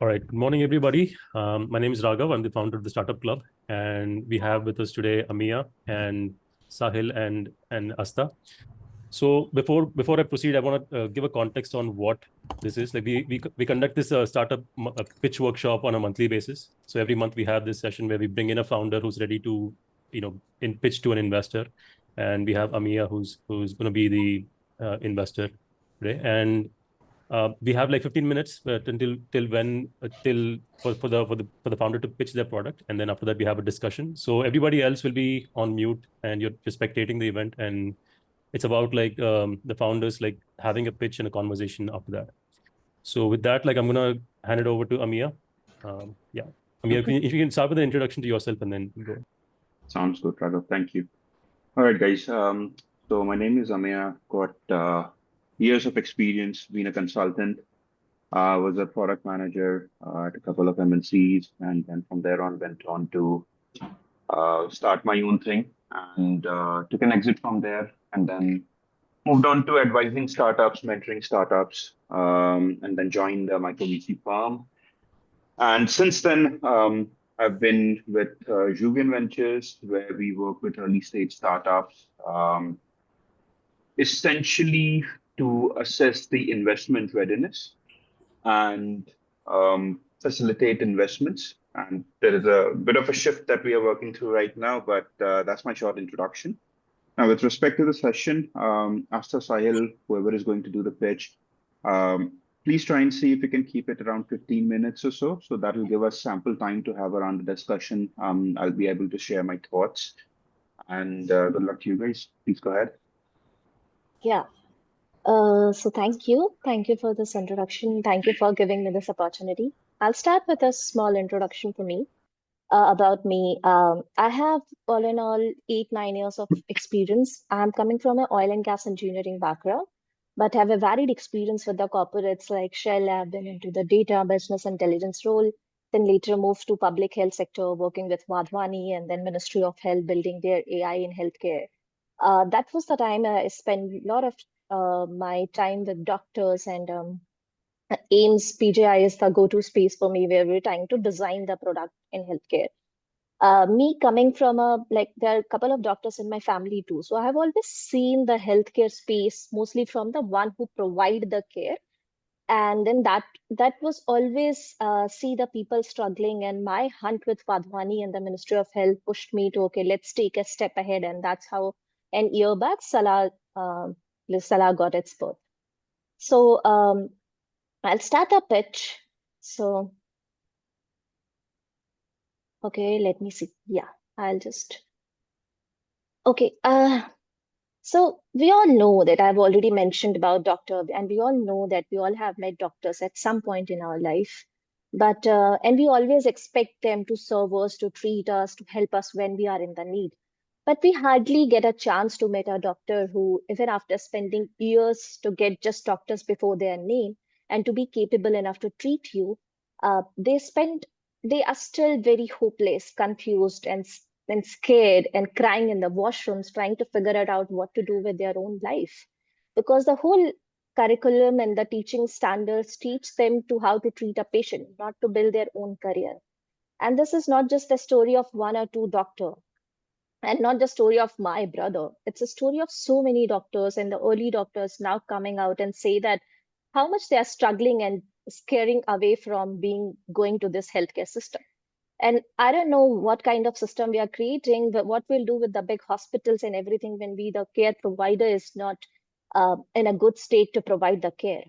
All right. Good morning, everybody. My name is Raghav. I'm the founder of the Startup Club, and we have with us today Amiya and Sahil and Astha. So before I proceed, I want to give a context on what this is. Like we conduct this startup pitch workshop on a monthly basis. So every month we have this session where we bring in a founder who's ready to in pitch to an investor, and we have Amiya who's going to be the investor today. And we have like 15 minutes till when till for the founder to pitch their product, and then after that we have a discussion. So everybody else will be on mute, and you're just spectating the event, and it's about like the founders like having a pitch and a conversation after that. So with that, like I'm gonna hand it over to Amiya. Yeah, Amiya, Okay. if you can start with an introduction to yourself and then go. Sounds good, Raghav. Thank you. All right, guys. So my name is Amiya. Got years of experience being a consultant. Was a product manager at a couple of MNCs, and then from there on went on to start my own thing and took an exit from there, and then moved on to advising startups, mentoring startups, and then joined a micro VC firm. And since then, I've been with Juvian Ventures, where we work with early stage startups, essentially to assess the investment readiness and facilitate investments. And there is a bit of a shift that we are working through right now, but that's my short introduction. Now, with respect to the session, Astha, Sahil, whoever is going to do the pitch, please try and see if we can keep it around 15 minutes or so. So that will give us sample time to have around the discussion. I'll be able to share my thoughts. And good luck to you guys. Please go ahead. Yeah. So thank you. Thank you for this introduction. Thank you for giving me this opportunity. I'll start with a small introduction for me about me. I have all in all 8-9 years of experience. I'm coming from an oil and gas engineering background, but have a varied experience with the corporates like Shell. I've been into the data business intelligence role, then later moved to public health sector, working with Wadhwani and then Ministry of Health, building their AI in healthcare. That was the time I spent a lot of my time with doctors and AIMS PJI is the go-to space for me where we're trying to design the product in healthcare. Me coming from there are a couple of doctors in my family too. So I have always seen the healthcare space mostly from the one who provide the care. And then that was always see the people struggling, and my hunt with Wadhwani and the Ministry of Health pushed me to, okay, let's take a step ahead. And that's how an year back, Salah got its birth. So I'll start a pitch. So, okay, let me see. Yeah, I'll just, okay. So we all know that I've already mentioned about doctor, and we all know that we all have met doctors at some point in our life. But and we always expect them to serve us, to treat us, to help us when we are in the need. But we hardly get a chance to meet a doctor who, even after spending years to get just doctors before their name and to be capable enough to treat you, they are still very hopeless, confused, and scared and crying in the washrooms, trying to figure it out what to do with their own life. Because the whole curriculum and the teaching standards teach them to how to treat a patient, not to build their own career. And this is not just the story of one or two doctors, and not the story of my brother. It's a story of so many doctors and the early doctors now coming out and say that how much they are struggling and scaring away from going to this healthcare system. And I don't know what kind of system we are creating, but what we'll do with the big hospitals and everything when the care provider is not in a good state to provide the care.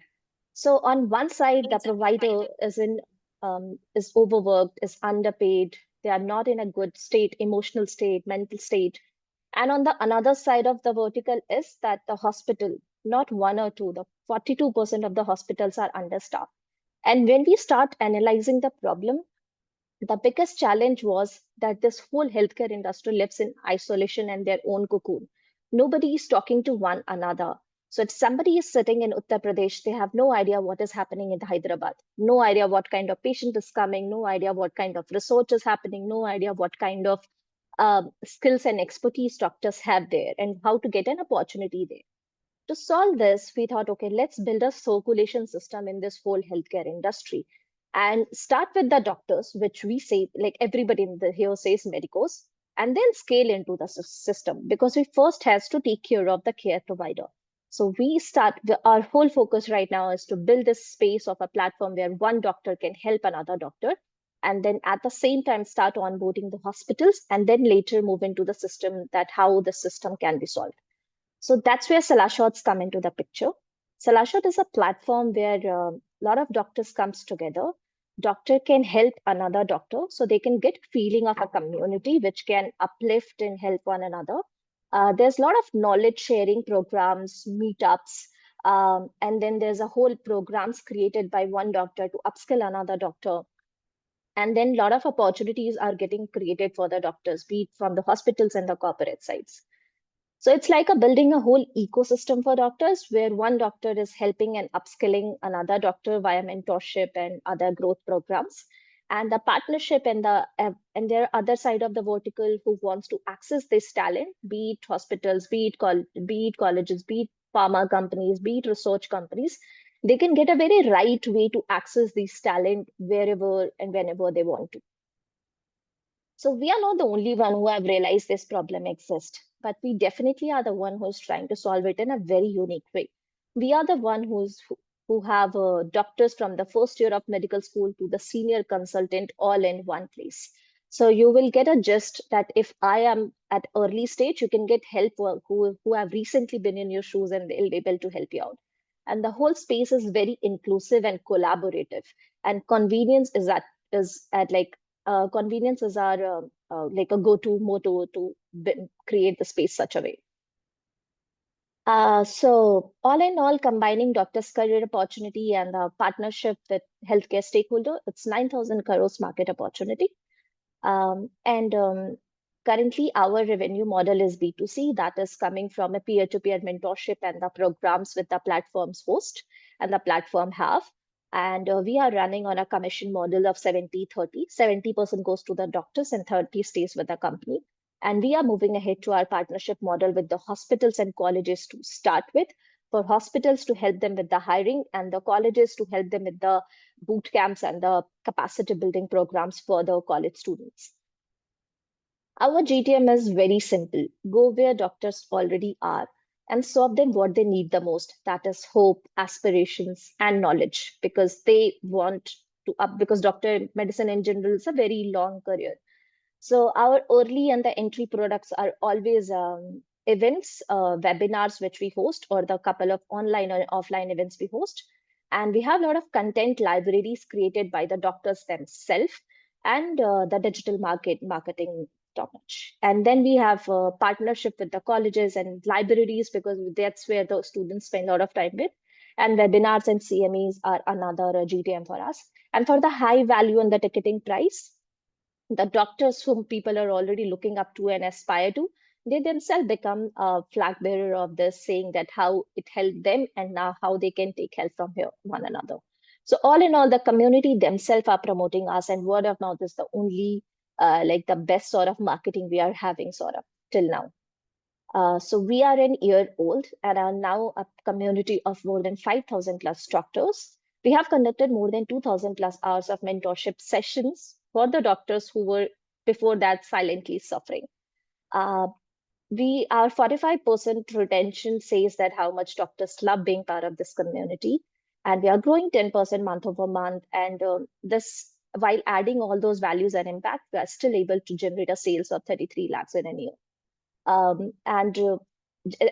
So on one side, the provider is overworked, is underpaid. They are not in a good state, emotional state, mental state. And on the another side of the vertical is that the hospital, not one or two, the 42% of the hospitals are understaffed. And when we start analyzing the problem, the biggest challenge was that this whole healthcare industry lives in isolation and their own cocoon. Nobody is talking to one another. So if somebody is sitting in Uttar Pradesh, they have no idea what is happening in Hyderabad, no idea what kind of patient is coming, no idea what kind of research is happening, no idea what kind of skills and expertise doctors have there and how to get an opportunity there. To solve this, we thought, okay, let's build a circulation system in this whole healthcare industry. and start with the doctors, which we say, like everybody in the here says medicos, and then scale into the system, because we first has to take care of the care provider. So we start, our whole focus right now is to build this space of a platform where one doctor can help another doctor, and then at the same time start onboarding the hospitals, and then later move into the system, that how the system can be solved. So that's where Salashots come into the picture. Salashot is a platform where a lot of doctors comes together. Doctor can help another doctor, so they can get feeling of a community which can uplift and help one another. There's a lot of knowledge sharing programs, meetups, and then there's a whole programs created by one doctor to upskill another doctor. And then a lot of opportunities are getting created for the doctors, be it from the hospitals and the corporate sides. So it's like building a whole ecosystem for doctors, where one doctor is helping and upskilling another doctor via mentorship and other growth programs. And the partnership and their other side of the vertical who wants to access this talent, be it hospitals, be it colleges, be it pharma companies, be it research companies, they can get a very right way to access this talent wherever and whenever they want to. So we are not the only one who have realized this problem exists, but we definitely are the one who's trying to solve it in a very unique way. We are the one who have doctors from the first year of medical school to the senior consultant all in one place. So you will get a gist that if I am at early stage, you can get help who have recently been in your shoes, and they'll be able to help you out. And the whole space is very inclusive and collaborative. And convenience is our like a go-to motto to create the space such a way. So all in all, combining doctors' career opportunity and the partnership with healthcare stakeholder, it's 9,000 crores market opportunity. And currently our revenue model is B2C, that is coming from a peer-to-peer mentorship and the programs with the platforms host and the platform have. And we are running on a commission model of 70-30. 70% goes to the doctors and 30 stays with the company. And we are moving ahead to our partnership model with the hospitals and colleges to start with, for hospitals to help them with the hiring and the colleges to help them with the boot camps and the capacity building programs for the college students. Our GTM is very simple. Go where doctors already are and serve them what they need the most. That is hope, aspirations, and knowledge, because they want to up, because doctor medicine in general is a very long career. So our early and the entry products are always events, webinars, which we host, or the couple of online or offline events we host. And we have a lot of content libraries created by the doctors themselves, and the digital marketing top notch. And then we have a partnership with the colleges and libraries, because that's where the students spend a lot of time with. And webinars and CMEs are another GTM for us. And for the high value and the ticketing price, the doctors whom people are already looking up to and aspire to, they themselves become a flag bearer of this, saying that how it helped them and now how they can take help from one another. So all in all, the community themselves are promoting us, and word of mouth is the only like the best sort of marketing we are having sort of till now. So we are an year old and are now a community of more than 5,000 plus doctors. We have conducted more than 2,000 plus hours of mentorship sessions for the doctors who were before that silently suffering. Our 45% retention says that how much doctors love being part of this community. And we are growing 10% month over month. And this, while adding all those values and impact, we are still able to generate a sales of 33 lakhs in a year.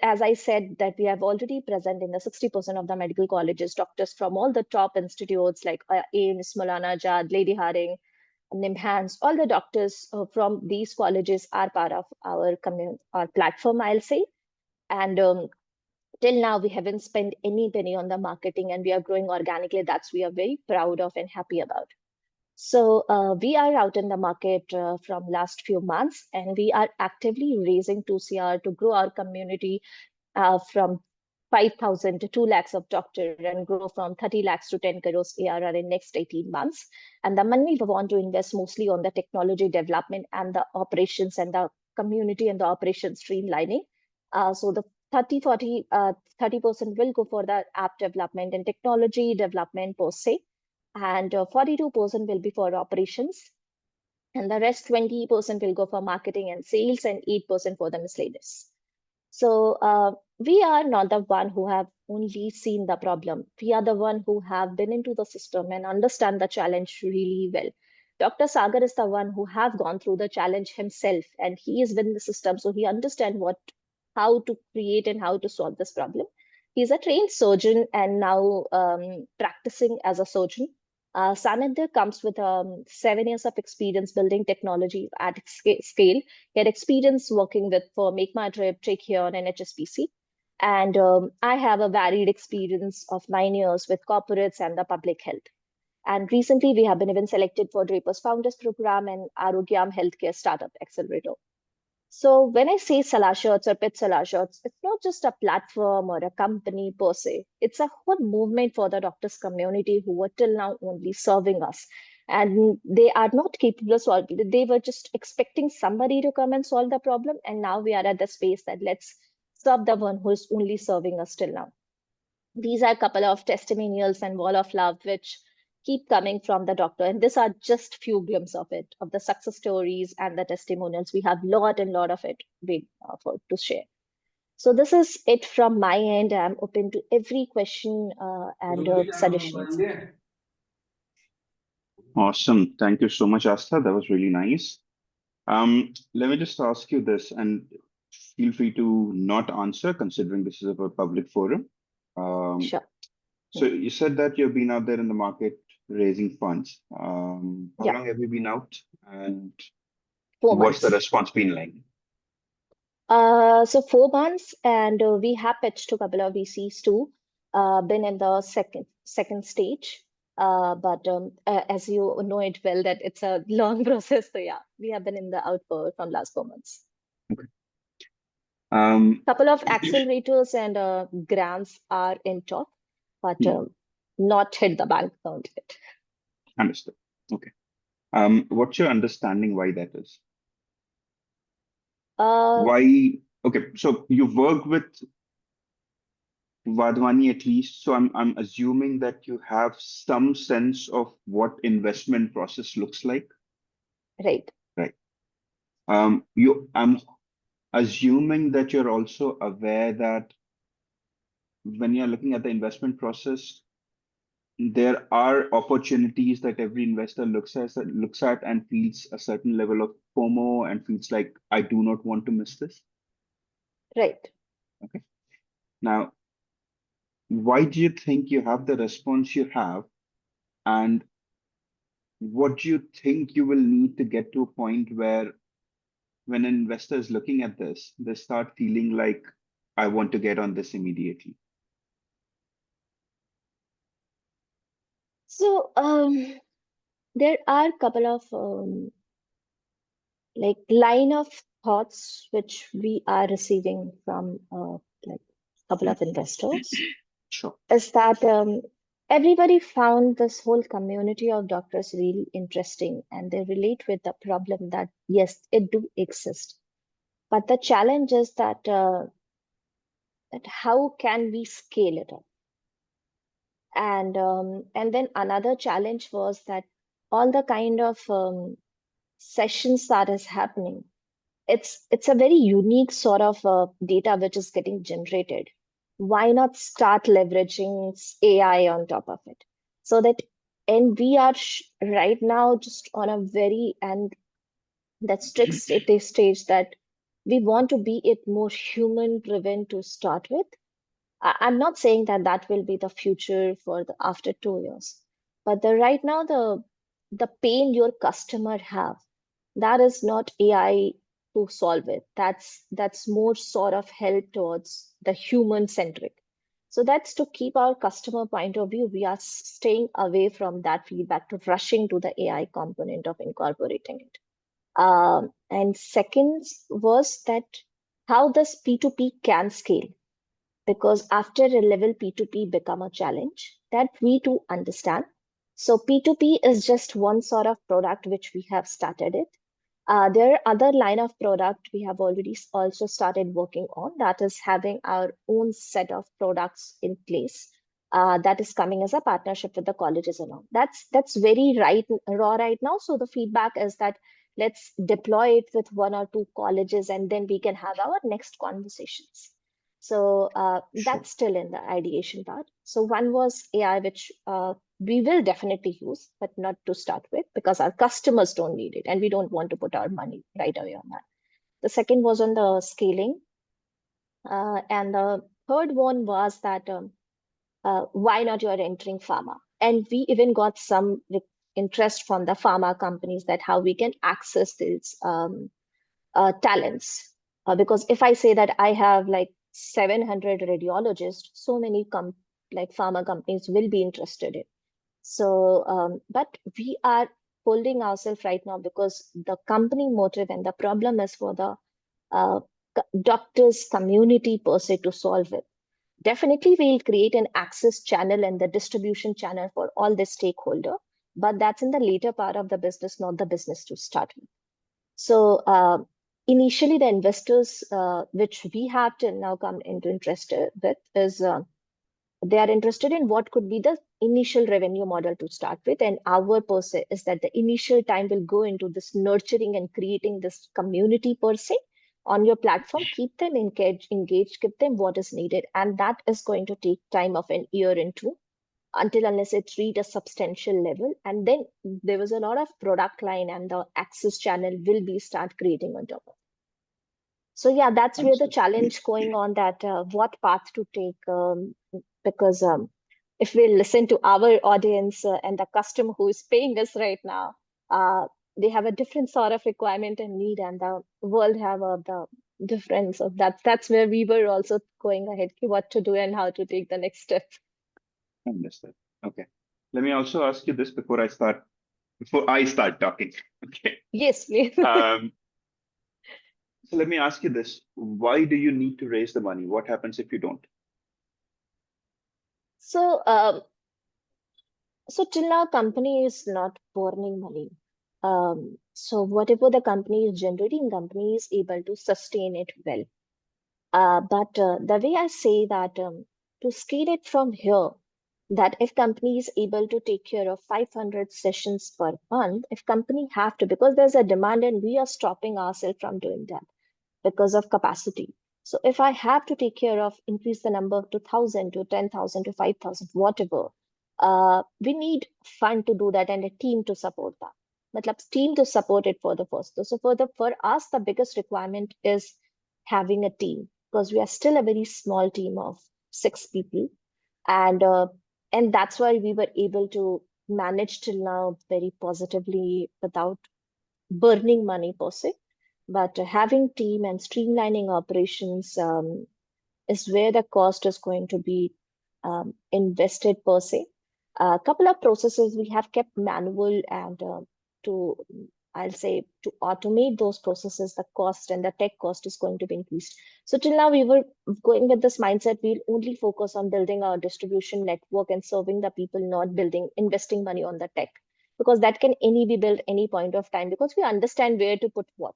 As I said, that we have already present in the 60% of the medical colleges, doctors from all the top institutes like AIIMS, Maulana Azad, Lady Hardinge, NIMHANS, all the doctors from these colleges are part of our platform, I'll say. And till now, we haven't spent any penny on the marketing, and we are growing organically. That's we are very proud of and happy about. So we are out in the market from last few months, and we are actively raising 2 CR to grow our community from 5,000 to 2 lakhs of doctor, and grow from 30 lakhs to 10 crores ARR in next 18 months. And the money we want to invest mostly on the technology development and the operations and the community and the operation streamlining. So the 30% will go for the app development and technology development per se. and 42% will be for operations, and the rest 20% will go for marketing and sales, and 8% for the miscellaneous. So we are not the one who have only seen the problem. We are the one who have been into the system and understand the challenge really well. Dr. Sagar is the one who have gone through the challenge himself, and he is within the system, so he understands how to create and how to solve this problem. He's a trained surgeon and now practicing as a surgeon. Sanidhya comes with 7 years of experience building technology at scale. He had experience working with for Make My Trip, Tracheon, and HSBC. And I have a varied experience of 9 years with corporates and the public health. And recently, we have been even selected for Draper's Founders Program and Arogyam Healthcare Startup Accelerator. So when I say Salaah Shirts or Pit Salaah Shirts, it's not just a platform or a company per se. It's a whole movement for the doctors community who were till now only serving us. And they are not capable of solving it. They were just expecting somebody to come and solve the problem. And now we are at the space that let's serve the one who is only serving us till now. These are a couple of testimonials and wall of love, which keep coming from the doctor. And these are just few glimpses of it, of the success stories and the testimonials. We have lot and lot of it to share. So this is it from my end. I'm open to every question and suggestions. Awesome. Thank you so much, Astha. That was really nice. Let me just ask you this, and feel free to not answer, considering this is a public forum. Sure. So you said that you've been out there in the market raising funds. How Yeah. long have you been out, and 4 what's the months. response been like? So 4 months, and we have pitched to a couple of VCs too. Been in the second stage, but as you know it well, that it's a long process. So yeah, we have been in the outpour from last 4 months. Okay. Couple of accelerators and grants are in talk, but not hit the bank account yet. Understood. Okay. What's your understanding why that is? Why? Okay, so you've worked with Vadhwani at least, so I'm assuming that you have some sense of what investment process looks like. Right. Right. I'm assuming that you're also aware that when you're looking at the investment process, there are opportunities that every investor looks at and feels a certain level of FOMO and feels like I do not want to miss this. Right. Okay. Now, why do you think you have the response you have, and what do you think you will need to get to a point where when an investor is looking at this, they start feeling like I want to get on this immediately? So there are a couple of like line of thoughts which we are receiving from like a couple of investors. Sure. Is that everybody found this whole community of doctors really interesting, and they relate with the problem that yes, it do exist, but the challenge is that that how can we scale it up? And then another challenge was that all the kind of sessions that is happening, it's a very unique sort of data which is getting generated. Why not start leveraging AI on top of it? So that, and we are right now just on a very and that strict stage that we want to be it more human driven to start with. I'm not saying that that will be the future for the after 2 years, but the right now the pain your customer have, that is not AI to solve it. That's more sort of help towards the human centric. So that's to keep our customer point of view. We are staying away from that feedback to rushing to the AI component of incorporating it. And second was that how this P2P can scale, because after a level P2P become a challenge that we too understand. So P2P is just one sort of product which we have started it. There are other line of product we have already also started working on, that is having our own set of products in place. that is coming as a partnership with the colleges and all. That's very raw right now. So the feedback is that let's deploy it with one or two colleges, and then we can have our next conversations. So that's still in the ideation part. So one was AI, which we will definitely use, but not to start with, because our customers don't need it, and we don't want to put our money right away on that. The second was on the scaling. And the third one was that why not you're entering pharma? And we even got some interest from the pharma companies that how we can access these talents. Because if I say that I have like 700 radiologists, so many like pharma companies will be interested in. So, but we are holding ourselves right now because the company motive and the problem is for the uh, doctors community per se to solve it. Definitely, we'll create an access channel and the distribution channel for all the stakeholder, but that's in the later part of the business, not the business to start with. So initially, the investors which we have to now come into interest with is they are interested in what could be the initial revenue model to start with, and our per se is that the initial time will go into this nurturing and creating this community per se on your platform. Keep them engaged, give them what is needed, and that is going to take time of an year and two until unless it reach a substantial level, and then there was a lot of product line and the access channel will be start creating on top of it. So yeah, that's where the challenge going on, that what path to take, because if we listen to our audience and the customer who is paying us right now, they have a different sort of requirement and need, and the world have the difference. So that's where we were also going ahead, what to do and how to take the next step. Understood. Okay. Let me also ask you this before I start talking. Okay. Yes, please. So let me ask you this. Why do you need to raise the money? What happens if you don't? So, so till now, company is not burning money. So whatever the company is generating, company is able to sustain it well. But the way I say that to scale it from here, that if company is able to take care of 500 sessions per month, if company have to, because there's a demand and we are stopping ourselves from doing that because of capacity. So if I have to take care of increase the number to 1,000 to 10,000 to 5,000, whatever, we need fund to do that and a team to support that. Matlab, team to support it for the first. So for us, the biggest requirement is having a team, because we are still a very small team of 6 people, and that's why we were able to manage till now very positively without burning money per se. But having team and streamlining operations is where the cost is going to be invested per se. A couple of processes we have kept manual, and to, I'll say, to automate those processes, the cost and the tech cost is going to be increased. So till now we were going with this mindset, we'll only focus on building our distribution network and serving the people, not investing money on the tech, because that can any be built any point of time, because we understand where to put what.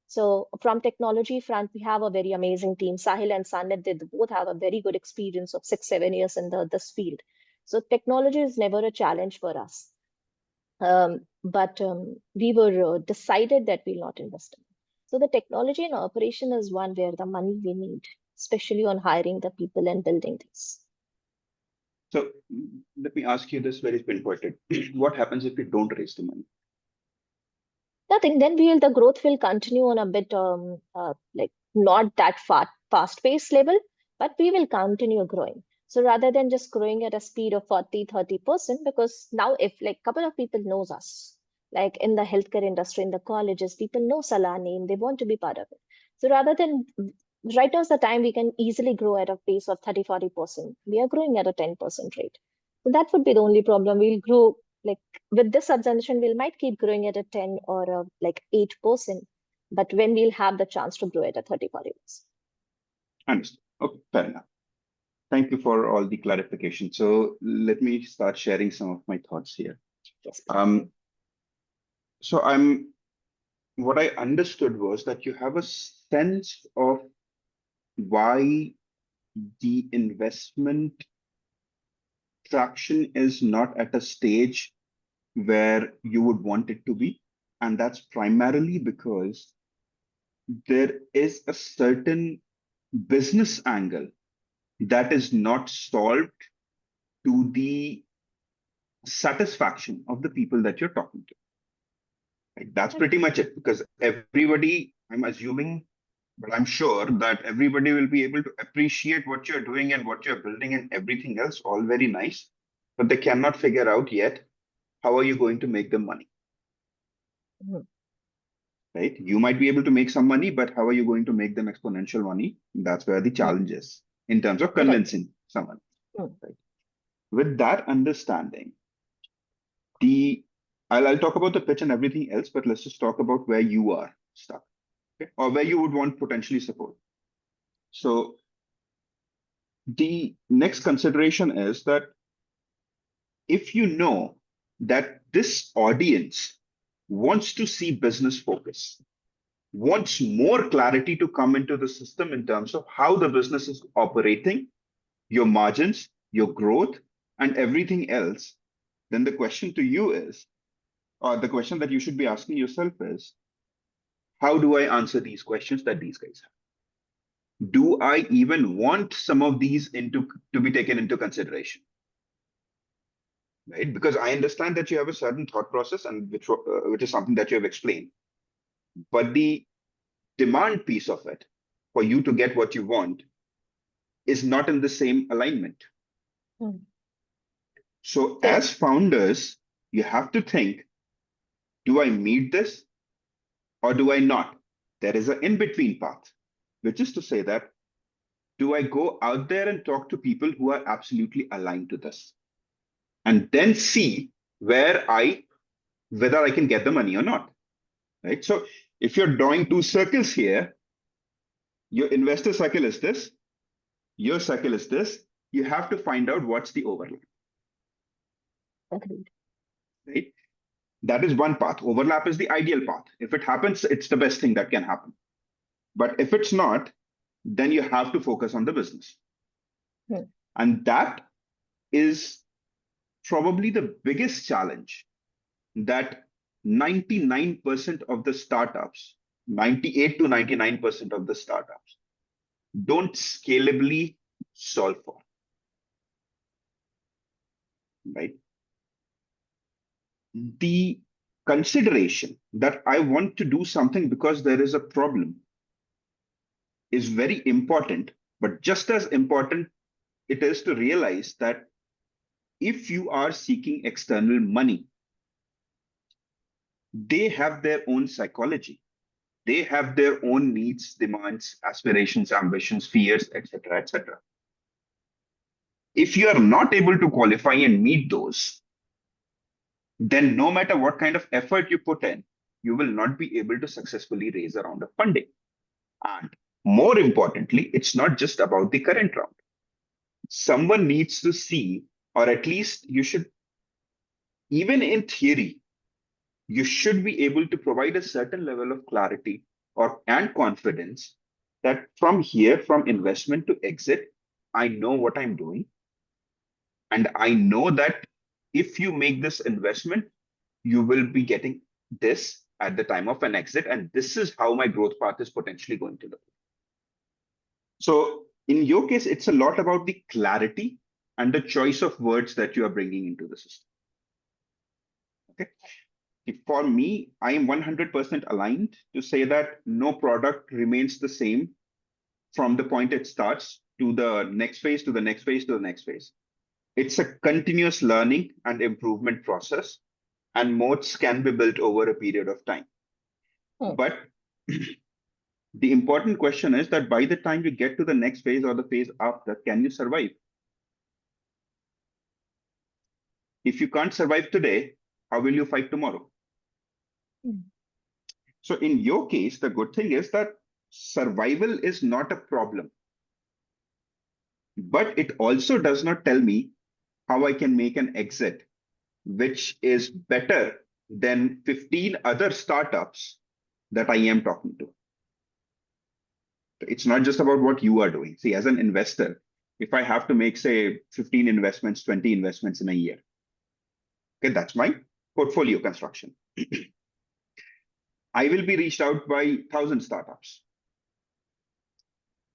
So from technology front, we have a very amazing team. Sahil and Sanit, they both have a very good experience of 6-7 years in this field. So technology is never a challenge for us. But we were decided that we'll not invest in it. So the technology and operation is one where the money we need, especially on hiring the people and building this. So let me ask you this very pinpointed. What happens if you don't raise the money? Nothing. Then the growth will continue on a bit like not that fast paced level, but we will continue growing. So rather than just growing at a speed of 40-30%, because now if like couple of people knows us, like in the healthcare industry, in the colleges, people know Salah name, they want to be part of it. So rather than right now's the time we can easily grow at a pace of 30-40%. We are growing at a 10% rate. So that would be the only problem. We'll grow like with this assumption, we might keep growing at a 10 or a, like 8%, but when we'll have the chance to grow at a 30-40%. Understood. Okay, fair enough. Thank you for all the clarification. So let me start sharing some of my thoughts here. Yes. So what I understood was that you have a sense of why the investment traction is not at a stage where you would want it to be. And that's primarily because there is a certain business angle that is not solved to the satisfaction of the people that you're talking to. Right? That's pretty much it, because everybody, I'm assuming, but I'm sure that everybody will be able to appreciate what you're doing and what you're building and everything else, all very nice, but they cannot figure out yet how are you going to make them money. Right? You might be able to make some money, but how are you going to make them exponential money? That's where the challenge is in terms of convincing someone. Right? With that understanding, I'll talk about the pitch and everything else, but let's just talk about where you are stuck, okay? Or where you would want potentially support. So the next consideration is that if you know that this audience wants to see business focus, wants more clarity to come into the system in terms of how the business is operating, your margins, your growth, and everything else, then the question to you is, or the question that you should be asking yourself is, how do I answer these questions that these guys have? Do I even want some of these to be taken into consideration? Right? Because I understand that you have a certain thought process, and which is something that you have explained. But the demand piece of it, for you to get what you want, is not in the same alignment. So as founders, you have to think, do I meet this or do I not? There is an in-between path, which is to say that, do I go out there and talk to people who are absolutely aligned to this? And then see whether I can get the money or not, right? So if you're drawing two circles here, your investor circle is this, your circle is this, you have to find out what's the overlap. Agreed. Right? That is one path. Overlap is the ideal path. If it happens, it's the best thing that can happen. But if it's not, then you have to focus on the business. And that is probably the biggest challenge that 99% of the startups, 98 to 99% of the startups don't scalably solve for. Right? The consideration that I want to do something because there is a problem is very important, but just as important it is to realize that if you are seeking external money, they have their own psychology. They have their own needs, demands, aspirations, ambitions, fears, etc., etc. If you are not able to qualify and meet those, then no matter what kind of effort you put in, you will not be able to successfully raise a round of funding. And more importantly, it's not just about the current round. Someone needs to see, or at least you should, even in theory, you should be able to provide a certain level of clarity and confidence that from here, from investment to exit, I know what I'm doing. And I know that if you make this investment, you will be getting this at the time of an exit. And this is how my growth path is potentially going to look. So in your case, it's a lot about the clarity and the choice of words that you are bringing into the system. Okay. For me, I am 100% aligned to say that no product remains the same from the point it starts to the next phase, to the next phase, to the next phase. It's a continuous learning and improvement process, and moats can be built over a period of time. But the important question is that by the time you get to the next phase or the phase after, can you survive? If you can't survive today, how will you fight tomorrow? So in your case, the good thing is that survival is not a problem. But it also does not tell me how I can make an exit, which is better than 15 other startups that I am talking to. It's not just about what you are doing. See, as an investor, if I have to make, say, 15 investments, 20 investments in a year. Okay, that's my portfolio construction. I will be reached out by 1,000 startups.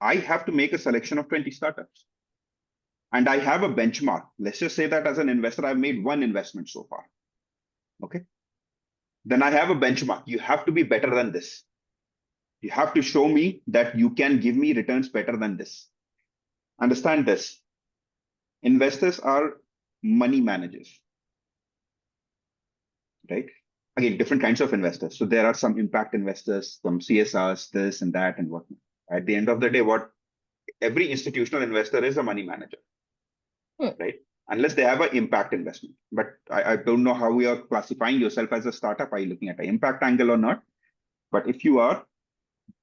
I have to make a selection of 20 startups. And I have a benchmark. Let's just say that as an investor, I've made one investment so far. Okay. Then I have a benchmark. You have to be better than this. You have to show me that you can give me returns better than this. Understand this. Investors are money managers, right? Again, different kinds of investors. So there are some impact investors, some CSRs, this and that and whatnot. At the end of the day, what every institutional investor is a money manager, right? Unless they have an impact investment. But I don't know how you are classifying yourself as a startup. Are you looking at an impact angle or not? But if you are,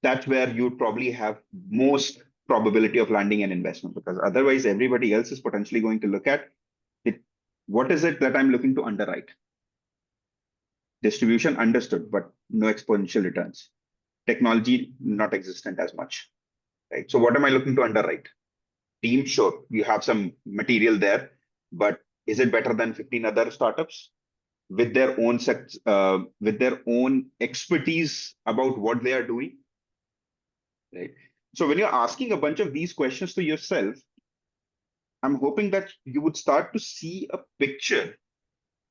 that's where you probably have most probability of landing an investment, because otherwise everybody else is potentially going to look at it. What is it that I'm looking to underwrite? Distribution understood, but no exponential returns. Technology not existent as much, right? So what am I looking to underwrite? Team, sure, you have some material there, but is it better than 15 other startups with their own with their own expertise about what they are doing, right? So when you're asking a bunch of these questions to yourself, I'm hoping that you would start to see a picture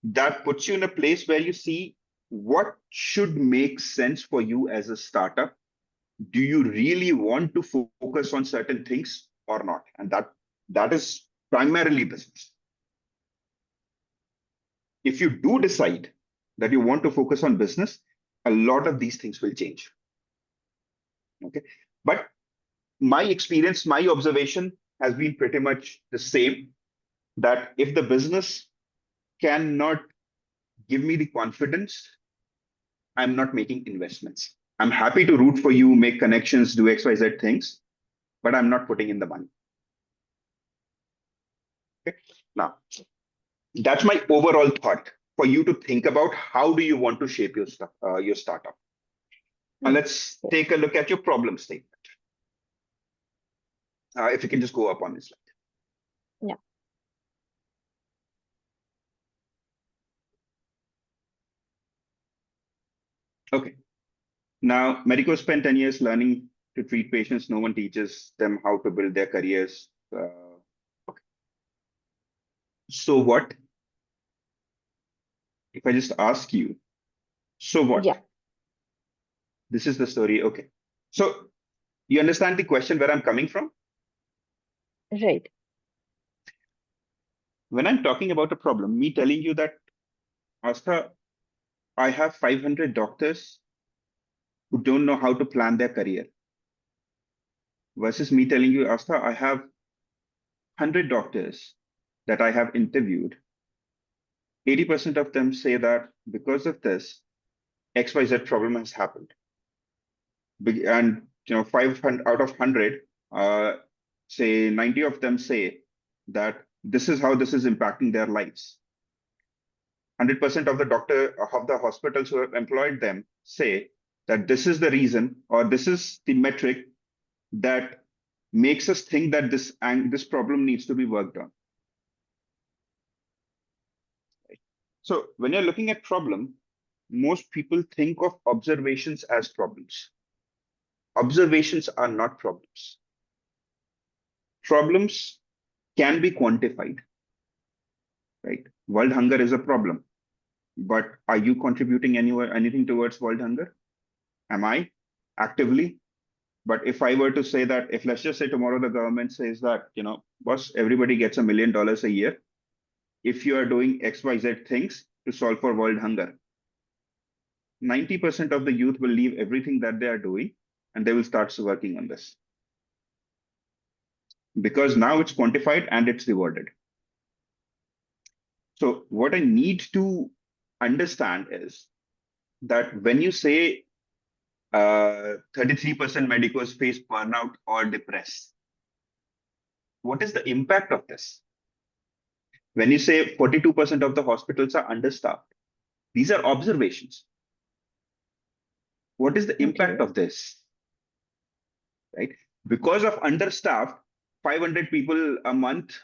that puts you in a place where you see what should make sense for you as a startup. Do you really want to focus on certain things or not? And that is primarily business. If you do decide that you want to focus on business, a lot of these things will change. Okay. But my experience, my observation has been pretty much the same, that if the business cannot give me the confidence, I'm not making investments. I'm happy to root for you, make connections, do XYZ things, but I'm not putting in the money. Okay. Now, that's my overall thought for you to think about. How do you want to shape your startup? Now let's take a look at your problem statement. If you can just go up on this slide. Yeah. Okay. Now, medicos spend 10 years learning to treat patients. No one teaches them how to build their careers. Okay. So what? If I just ask you, so what? Yeah. This is the story. Okay. So you understand the question where I'm coming from? Right. When I'm talking about a problem, me telling you that, Astha, I have 500 doctors who don't know how to plan their career, versus me telling you, Astha, I have 100 doctors that I have interviewed. 80% of them say that because of this, XYZ problem has happened. And 500 out of 100, say 90 of them say that this is how this is impacting their lives. 100% of the hospitals who have employed them say that this is the reason, or this is the metric that makes us think that this problem needs to be worked on. So when you're looking at problem, most people think of observations as problems. Observations are not problems. Problems can be quantified, right? World hunger is a problem, but are you contributing anything towards world hunger? Am I actively? But if I were to say that, if let's just say tomorrow the government says that, boss, everybody gets $1 million a year if you are doing XYZ things to solve for world hunger, 90% of the youth will leave everything that they are doing and they will start working on this. Because now it's quantified and it's rewarded. So what I need to understand is that when you say 33% medicos face burnout or depressed, what is the impact of this? When you say 42% of the hospitals are understaffed, these are observations. What is the impact of this? Right? Because of understaffed, 500 people a month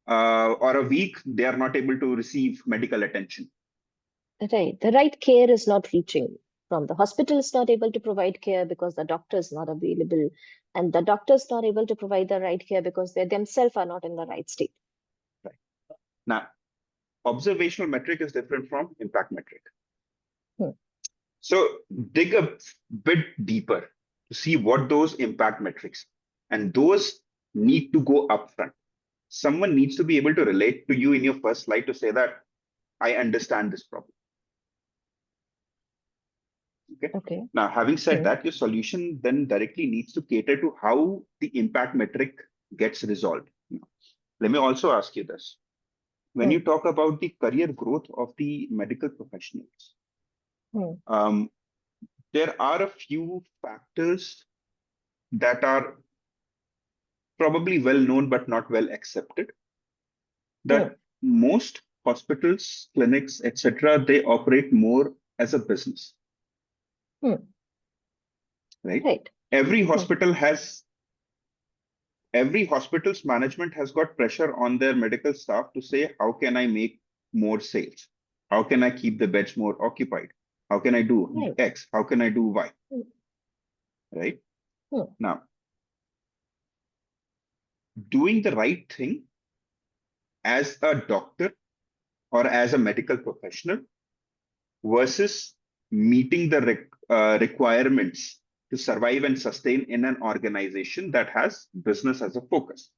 or a week, they are not able to receive medical attention. Right. The right care is not reaching from the hospital is not able to provide care because the doctor is not available, and the doctor is not able to provide the right care because they themselves are not in the right state. Right. Now, observational metric is different from impact metric. So dig a bit deeper to see what those impact metrics, and those need to go upfront. Someone needs to be able to relate to you in your first slide to say that I understand this problem. Okay. Now, having said that, your solution then directly needs to cater to how the impact metric gets resolved. Let me also ask you this. When you talk about the career growth of the medical professionals, there are a few factors that are probably well known but not well accepted. That most hospitals, clinics, etc., they operate more as a business. Right? Every hospital's management has got pressure on their medical staff to say, how can I make more sales? How can I keep the beds more occupied? How can I do X? How can I do Y? Right? Now, doing the right thing as a doctor or as a medical professional versus meeting the requirements to survive and sustain in an organization that has business as a focus.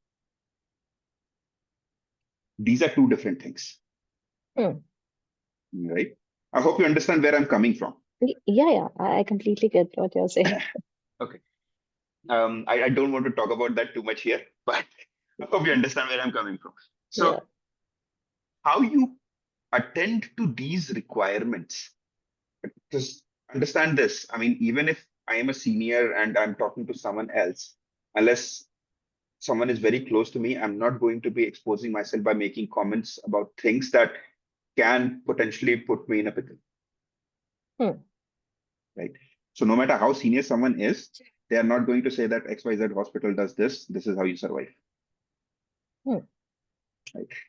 These are two different things. Right? I hope you understand where I'm coming from. Yeah, I completely get what you're saying. Okay. I don't want to talk about that too much here, but I hope you understand where I'm coming from. So how you attend to these requirements, just understand this. I mean, even if I am a senior and I'm talking to someone else, unless someone is very close to me, I'm not going to be exposing myself by making comments about things that can potentially put me in a pickle. Right? So no matter how senior someone is, they are not going to say that XYZ hospital does this. This is how you survive. Right?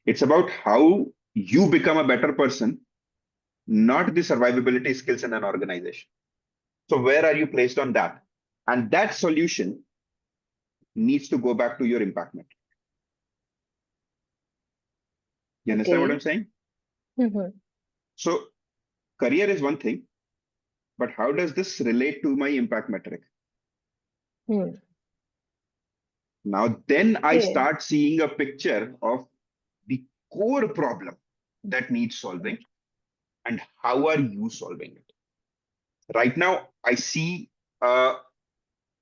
It's about how you become a better person, not the survivability skills in an organization. So where are you placed on that? And that solution needs to go back to your impact metric. You understand what I'm saying? So career is one thing, but how does this relate to my impact metric? Now, then I start seeing a picture of the core problem that needs solving and how are you solving it. Right now, I see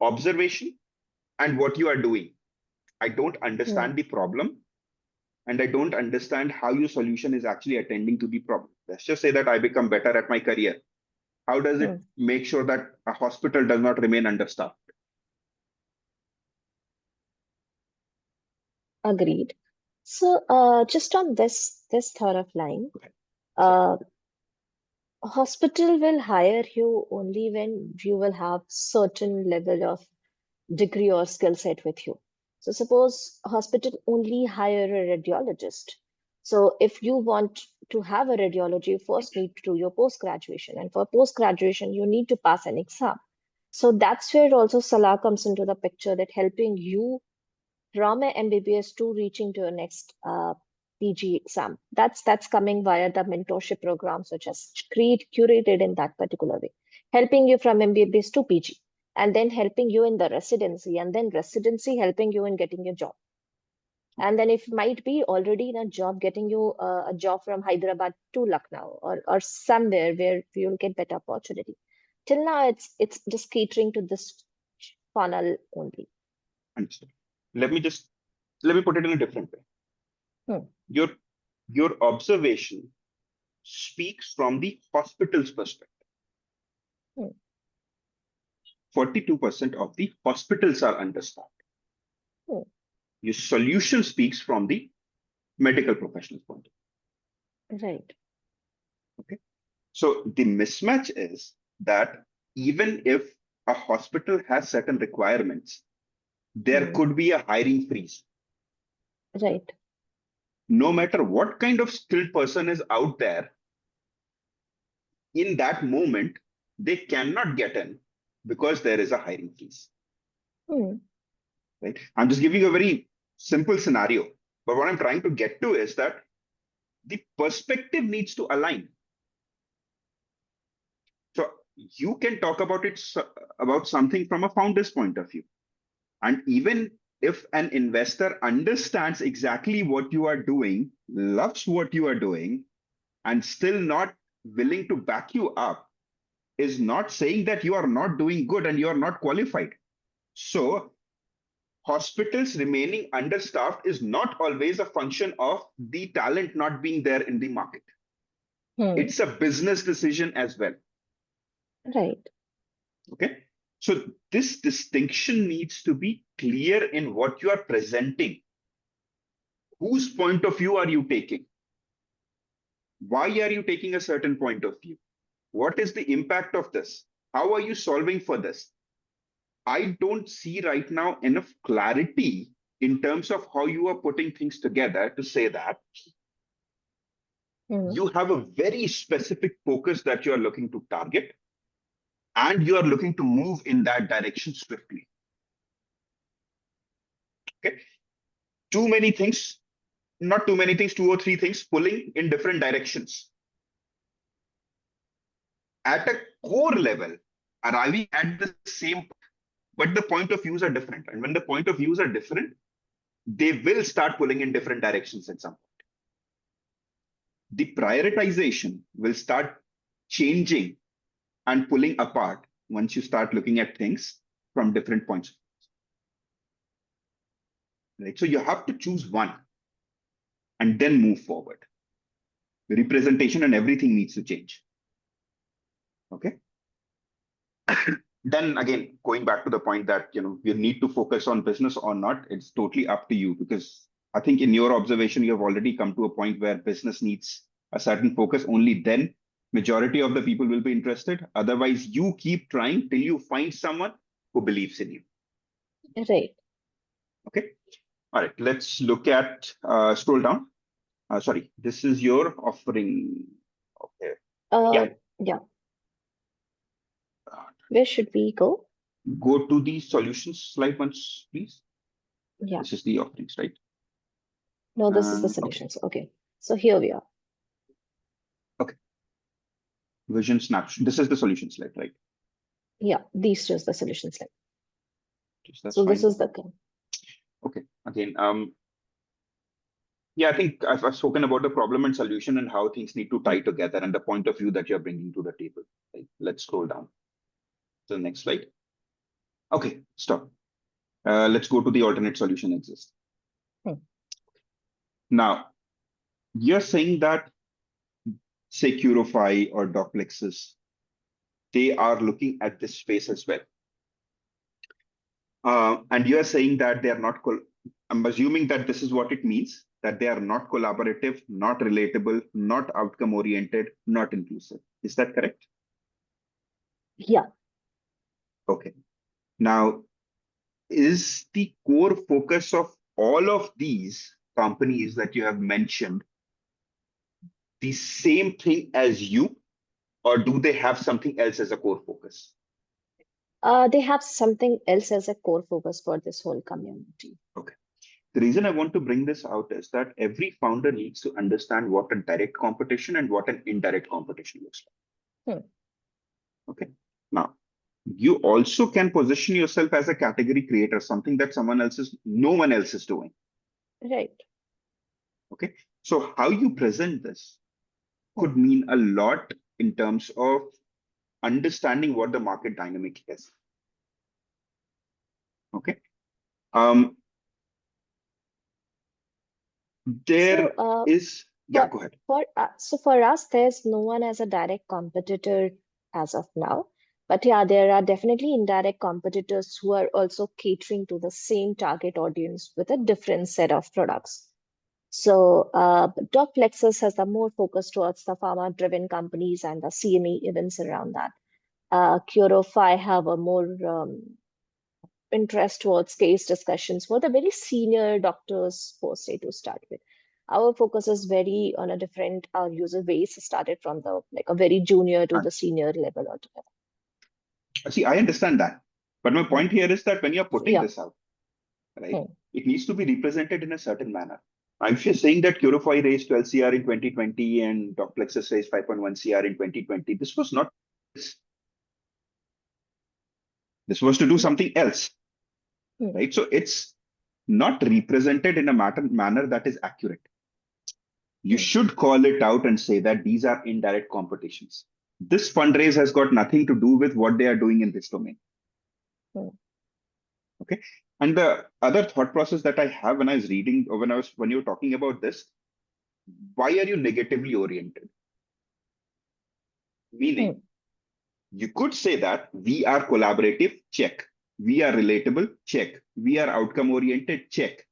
observation and what you are doing. I don't understand the problem and I don't understand how your solution is actually attending to the problem. Let's just say that I become better at my career. How does it make sure that a hospital does not remain understaffed? Agreed. So just on this thought of line, hospital will hire you only when you will have certain level of degree or skill set with you. So suppose hospital only hire a radiologist. So if you want to have a radiology, you first need to do your post-graduation. And for post-graduation, you need to pass an exam. So that's where also Salaah comes into the picture, that helping you from a MBBS to reaching to your next PG exam. That's coming via the mentorship programs, which is curated in that particular way, helping you from MBBS to PG, and then helping you in the residency, and then residency helping you in getting your job. And then if might be already in a job, getting you a job from Hyderabad to Lucknow or somewhere where you'll get better opportunity. Till now, it's just catering to this funnel only. Understood. Let me put it in a different way. Your observation speaks from the hospital's perspective. 42% of the hospitals are understaffed. Your solution speaks from the medical professional's point of view. Right. Okay. So the mismatch is that even if a hospital has certain requirements, there could be a hiring freeze. Right. No matter what kind of skilled person is out there, in that moment, they cannot get in because there is a hiring freeze. Hmm. Right? I'm just giving you a very simple scenario. But what I'm trying to get to is that the perspective needs to align. So you can talk about about something from a founder's point of view. And even if an investor understands exactly what you are doing, loves what you are doing, and still not willing to back you up, is not saying that you are not doing good and you are not qualified. So hospitals remaining understaffed is not always a function of the talent not being there in the market. Hmm. It's a business decision as well. Right. Okay. So this distinction needs to be clear in what you are presenting. Whose point of view are you taking? Why are you taking a certain point of view? What is the impact of this? How are you solving for this? I don't see right now enough clarity in terms of how you are putting things together to say that Hmm. you have a very specific focus that you are looking to target and you are looking to move in that direction swiftly. Okay. Too many things, not too many things, two or three things pulling in different directions. At a core level, arriving at the same, but the point of views are different. And when the point of views are different, they will start pulling in different directions at some point. The prioritization will start changing and pulling apart once you start looking at things from different points. Right? So you have to choose one and then move forward. The representation and everything needs to change. Okay. Then again, going back to the point that you need to focus on business or not, it's totally up to you, because I think in your observation, you have already come to a point where business needs a certain focus. Only then majority of the people will be interested. Otherwise, you keep trying till you find someone who believes in you. Right. Okay. All right. Let's look at scroll down. Sorry, this is your offering. Okay. Yeah. Yeah. Where should we go? Go to the solutions slide once, please. Yeah. This is the offerings, right? No, this is the Okay. solutions. Okay. So here we are. Okay. Vision snapshot. This is the solution slide, right? Yeah. These two is the solution slide. That's So fine. this is the Okay. Again, yeah, I think I've spoken about the problem and solution and how things need to tie together and the point of view that you're bringing to the table. Right? Let's scroll down to the next slide. Okay, stop. Let's go to the alternate solution exist. Now, you're saying that say Curify or Docplexus, they are looking at this space as well. And you're saying that they are not, I'm assuming that this is what it means, that they are not collaborative, not relatable, not outcome oriented, not inclusive. Is that correct? Yeah. Okay. Now, is the core focus of all of these companies that you have mentioned the same thing as you, or do they have something else as a core focus? They have something else as a core focus for this whole community. Okay. The reason I want to bring this out is that every founder needs to understand what a direct competition and what an indirect competition looks like. Okay. Now, you also can position yourself as a category creator, something that no one else is doing. Right. Okay. So how you present this could mean a lot in terms of understanding what the market dynamic is. Okay. There is, yeah, go ahead. So for us, there's no one as a direct competitor as of now. But yeah, there are definitely indirect competitors who are also catering to the same target audience with a different set of products. So Docplexus has the more focus towards the pharma-driven companies and the CME events around that. Curify have a more interest towards case discussions for the very senior doctors per se to start with. Our focus is very on a different user base, started from the like a very junior to the senior level altogether. See, I understand that. But my Hmm. point here is that when you're putting Yeah. this out, right, Hmm. it needs to be represented in a certain manner. If you're saying that Curify raised 12 CR in 2020 and Docplexus raised 5.1 CR in 2020, this was not this. This was to do something else, Hmm. right? So it's not represented in a manner that is accurate. You Hmm. should call it out and say that these are indirect competitions. This fundraise has got nothing to do with what they are doing in this domain. Hmm. Okay. And the other thought process that I have when I was reading or when you were talking about this, why are you negatively oriented? Meaning, Hmm. you could say that we are collaborative, check. We are relatable, check. We are outcome oriented, check.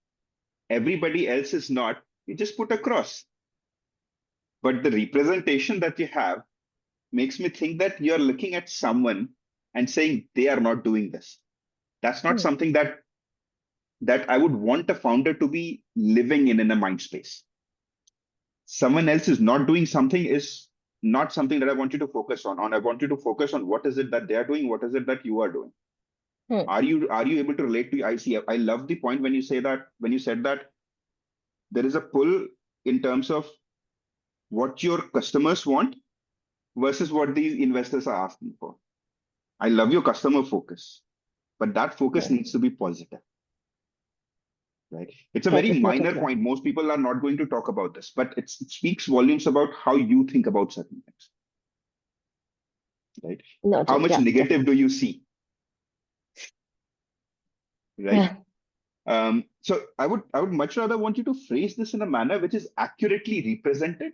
Everybody else is not, you just put a cross. But the representation that you have makes me think that you're looking at someone and saying they are not doing this. That's not Hmm. something that I would want a founder to be living in a mind space. Someone else is not doing something is not something that I want you to focus on. I want you to focus on what is it that they are doing, what is it that you are doing. Hmm. Are you able to relate to? I love the point when you said that there is a pull in terms of what your customers want versus what these investors are asking for. I love your customer focus, but that focus Hmm. needs to be positive, right? It's a That very is not a minor club. point. Most people are not going to talk about this, but it speaks volumes about how you think about certain things, right? How Noted. much Yeah, negative definitely. do you see, right? Yeah. So I would much rather want you to phrase this in a manner which is accurately represented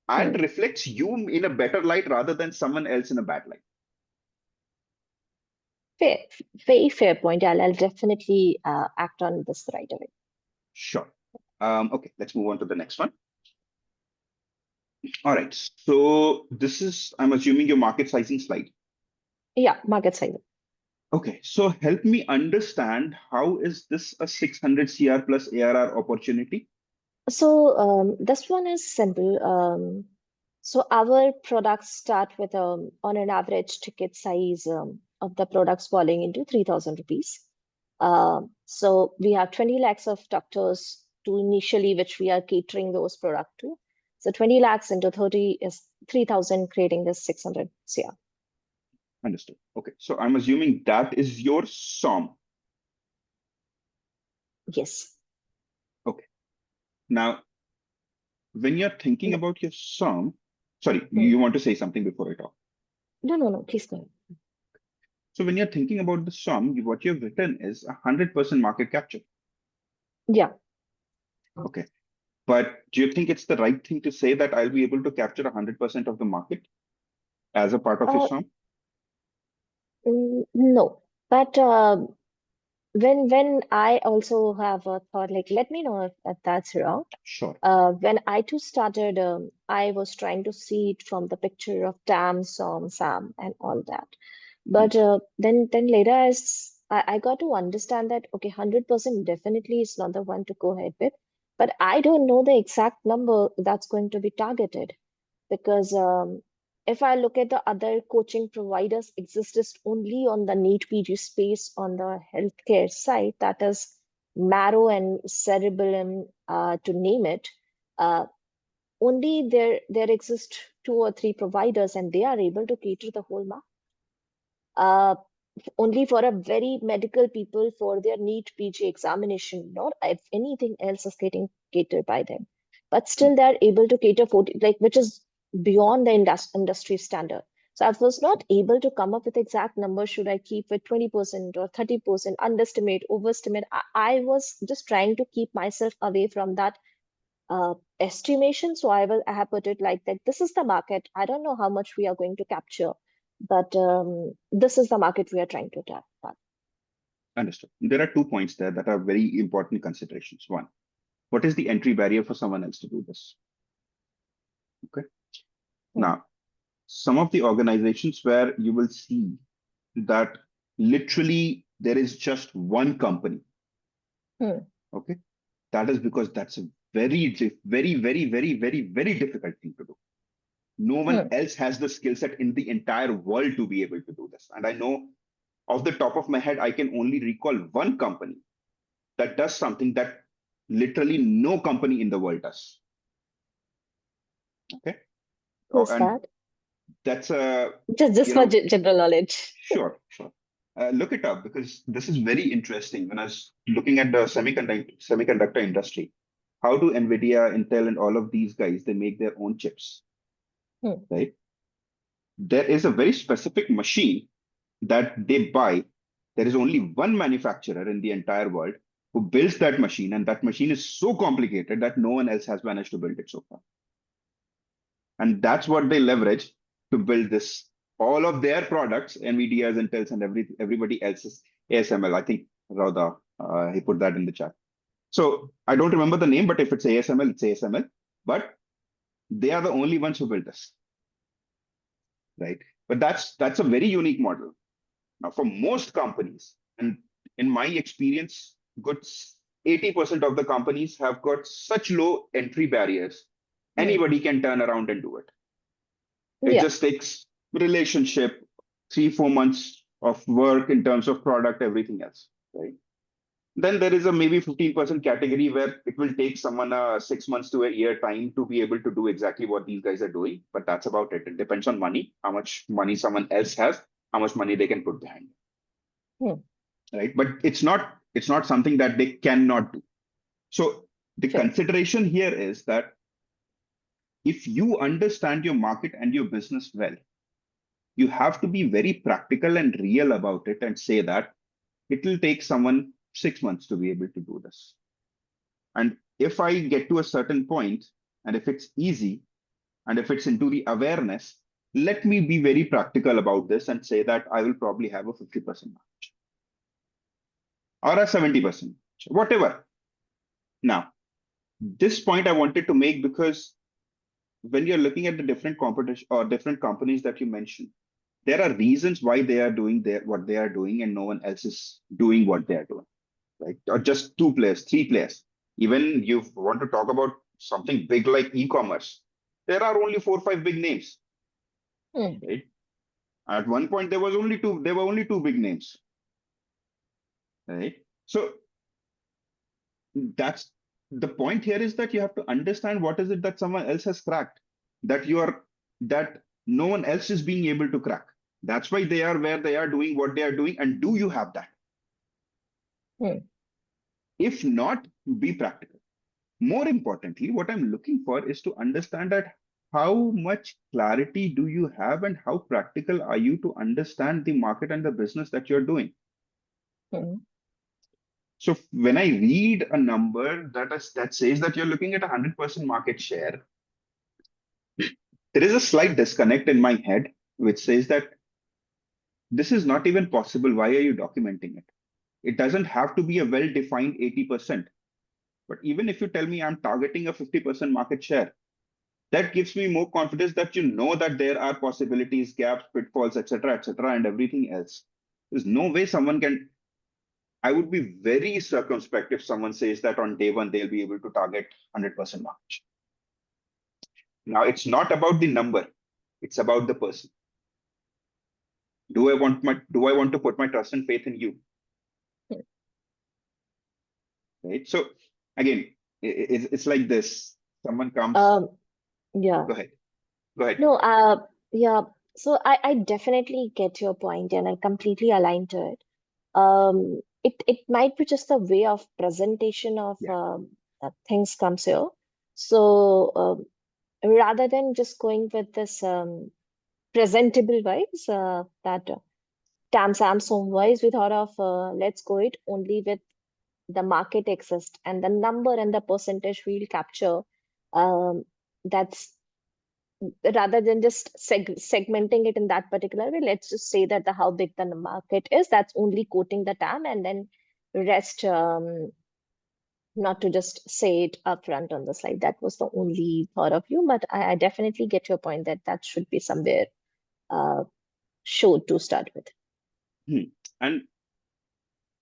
and Hmm. reflects you in a better light rather than someone else in a bad light. Fair, very fair point. I'll definitely act on this right away. Sure. Okay, let's move on to the next one. All right. So this is, I'm assuming, your market sizing slide. Yeah, market size. Okay, so help me understand, how is this a 600 CR plus ARR opportunity? So this one is simple. So our products start with on an average ticket size of the products falling into 3,000 rupees. So we have 20 lakhs of doctors to initially which we are catering those product to. So 20 lakhs into 30 is 3,000, creating this 600 CR. Understood. Okay, so I'm assuming that is your SOM. Yes. Okay. Now, when you're thinking No, about your SOM, sorry, hmm. you want to say something before I talk. No. Please go ahead. So when you're thinking about the SOM, what you've written is 100% market capture. Yeah. Okay. But do you think it's the right thing to say that I'll be able to capture 100% of the market as a part of your Uh, SOM? no. But when I also have a thought, like, let me know if that's wrong. Sure. When I too started, I was trying to see it from the picture of Tam, Som, Sam, and all that. Hmm. But then later, I got to understand that okay, 100% definitely is not the one to go ahead with. But I don't know the exact number that's going to be targeted because if I look at the other coaching providers exists only on the NEET PG space on the healthcare side, that is marrow and cerebellum, to name it. Uh, Only there exist two or three providers, and they are able to cater the whole market. Uh, Only for a very medical people for their NEET PG examination, not if anything else is getting catered by them. But still, they're able to cater 40, like which is beyond the industry standard. So I was not able to come up with exact number. Should I keep it 20% or 30%, underestimate, overestimate? I was just trying to keep myself away from that estimation. So I have put it like that. This is the market. I don't know how much we are going to capture, but this is the market we are trying to tap. Understood. There are 2 points there that are very important considerations. One, what is the entry barrier for someone else to do this? Okay. Hmm. Now, some of the organizations where you will see that literally there is just one company. Okay. That is because that's a very, very, very, very, very, very difficult thing to do. No one else has the skill set in the entire world to be able to do this. And I know off the top of my head, I can only recall one company that does something that literally no company in the world does. Okay. Who's and that? That's a Just for general knowledge. Sure. Look it up because this is very interesting. When I was looking at the semiconductor industry, how do NVIDIA, Intel, and all of these guys, they make their own chips, right? There is a very specific machine that they buy. There is only one manufacturer in the entire world who builds that machine, and that machine is so complicated that no one else has managed to build it so far. And that's what they leverage to build this. All of their products, NVIDIA's, Intel's, and everybody else's ASML. I think Rauda, he put that in the chat. So I don't remember the name, but if it's ASML, it's ASML. But they are the only ones who built this, right? But that's a very unique model. Now, for most companies, and in my experience, good 80% of the companies have got such low entry barriers. Anybody can turn around and do it. It just takes relationship, 3-4 months of work in terms of product, everything else, right? Then there is a maybe 15% category where it will take someone 6 months to a year time to be able to do exactly what these guys are doing. But that's about it. It depends on money, how much money someone else has, how much money they can put behind it. Right? But it's not something that they cannot do. So the consideration here is that if you understand your market and your business well, you have to be very practical and real about it and say that it will take someone 6 months to be able to do this. And if I get to a certain point, and if it's easy, and if it's into the awareness, let me be very practical about this and say that I will probably have a 50% margin or a 70%, whatever. Now, this point I wanted to make because when you're looking at the different competition or different companies that you mentioned, there are reasons why they are doing what they are doing and no one else is doing what they are doing, right? Or just 2 players, 3 players. Even you want to talk about something big like e-commerce, there are only 4 or 5 big names, right? At one point, there were only two big names, right? So that's the point here is that you have to understand what is it that someone else has cracked that no one else is being able to crack. That's why they are where they are doing what they are doing. And do you have that? If not, be practical. More importantly, what I'm looking for is to understand that how much clarity do you have and how practical are you to understand the market and the business that you're doing? So when I read a number that says that you're looking at 100% market share, there is a slight disconnect in my head, which says that this is not even possible. Why are you documenting it? It doesn't have to be a well-defined 80%. But even if you tell me I'm targeting a 50% market share, that gives me more confidence that you know that there are possibilities, gaps, pitfalls, etc., and everything else. There's no way someone can. I would be very circumspect if someone says that on day one they'll be able to target 100% market share. Now, it's not about the number; it's about the person. Do I want to put my trust and faith in you? Right. So again, it's like this. Someone comes. Yeah. Go ahead. No, yeah. So I definitely get your point and I completely align to it. It might be just a way of presentation of things comes here. So rather than just going with this presentable vibes, that Tam Samsung wise, we thought of let's go it only with the market exists and the number and the percentage we'll capture. That's rather than just segmenting it in that particular way, let's just say that how big the market is, that's only quoting the TAM, and then rest, not to just say it upfront on the slide. That was the only thought of you, but I definitely get your point that should be somewhere showed to start with. And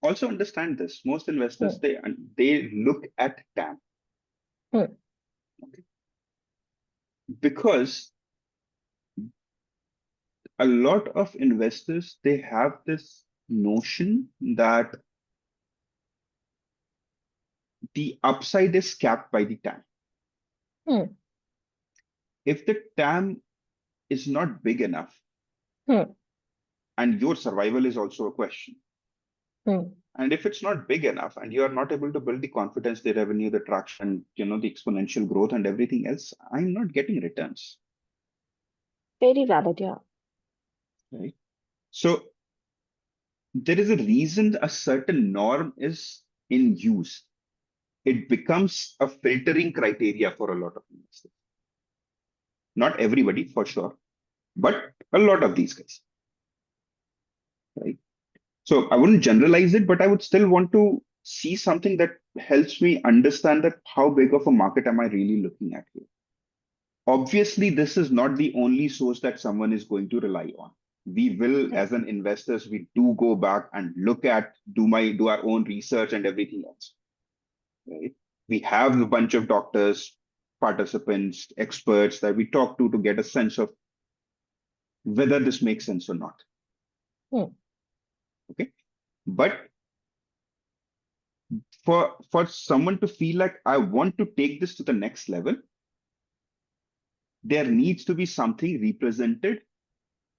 also understand this. Most investors, Hmm. they look at TAM. Hmm. Okay? Because a lot of investors, they have this notion that the upside is capped by the TAM. Hmm. If the TAM is not big enough, Hmm. and your survival is also a question. Hmm. And if it's not big enough and you are not able to build the confidence, the revenue, the traction, the exponential growth and everything else, I'm not getting returns, Very valid, yeah. right? So there is a reason a certain norm is in use. It becomes a filtering criteria for a lot of investors. Not everybody, for sure, but a lot of these guys, right? So I wouldn't generalize it, but I would still want to see something that helps me understand that how big of a market am I really looking at here. Obviously, this is not the only source that someone is going to rely on. We will, Right. as an investors, we do go back and look at, do our own research and everything else, right? We have a bunch of doctors, participants, experts that we talk to get a sense of whether this makes sense or not. Hmm. Okay. But for someone to feel like I want to take this to the next level, there needs to be something represented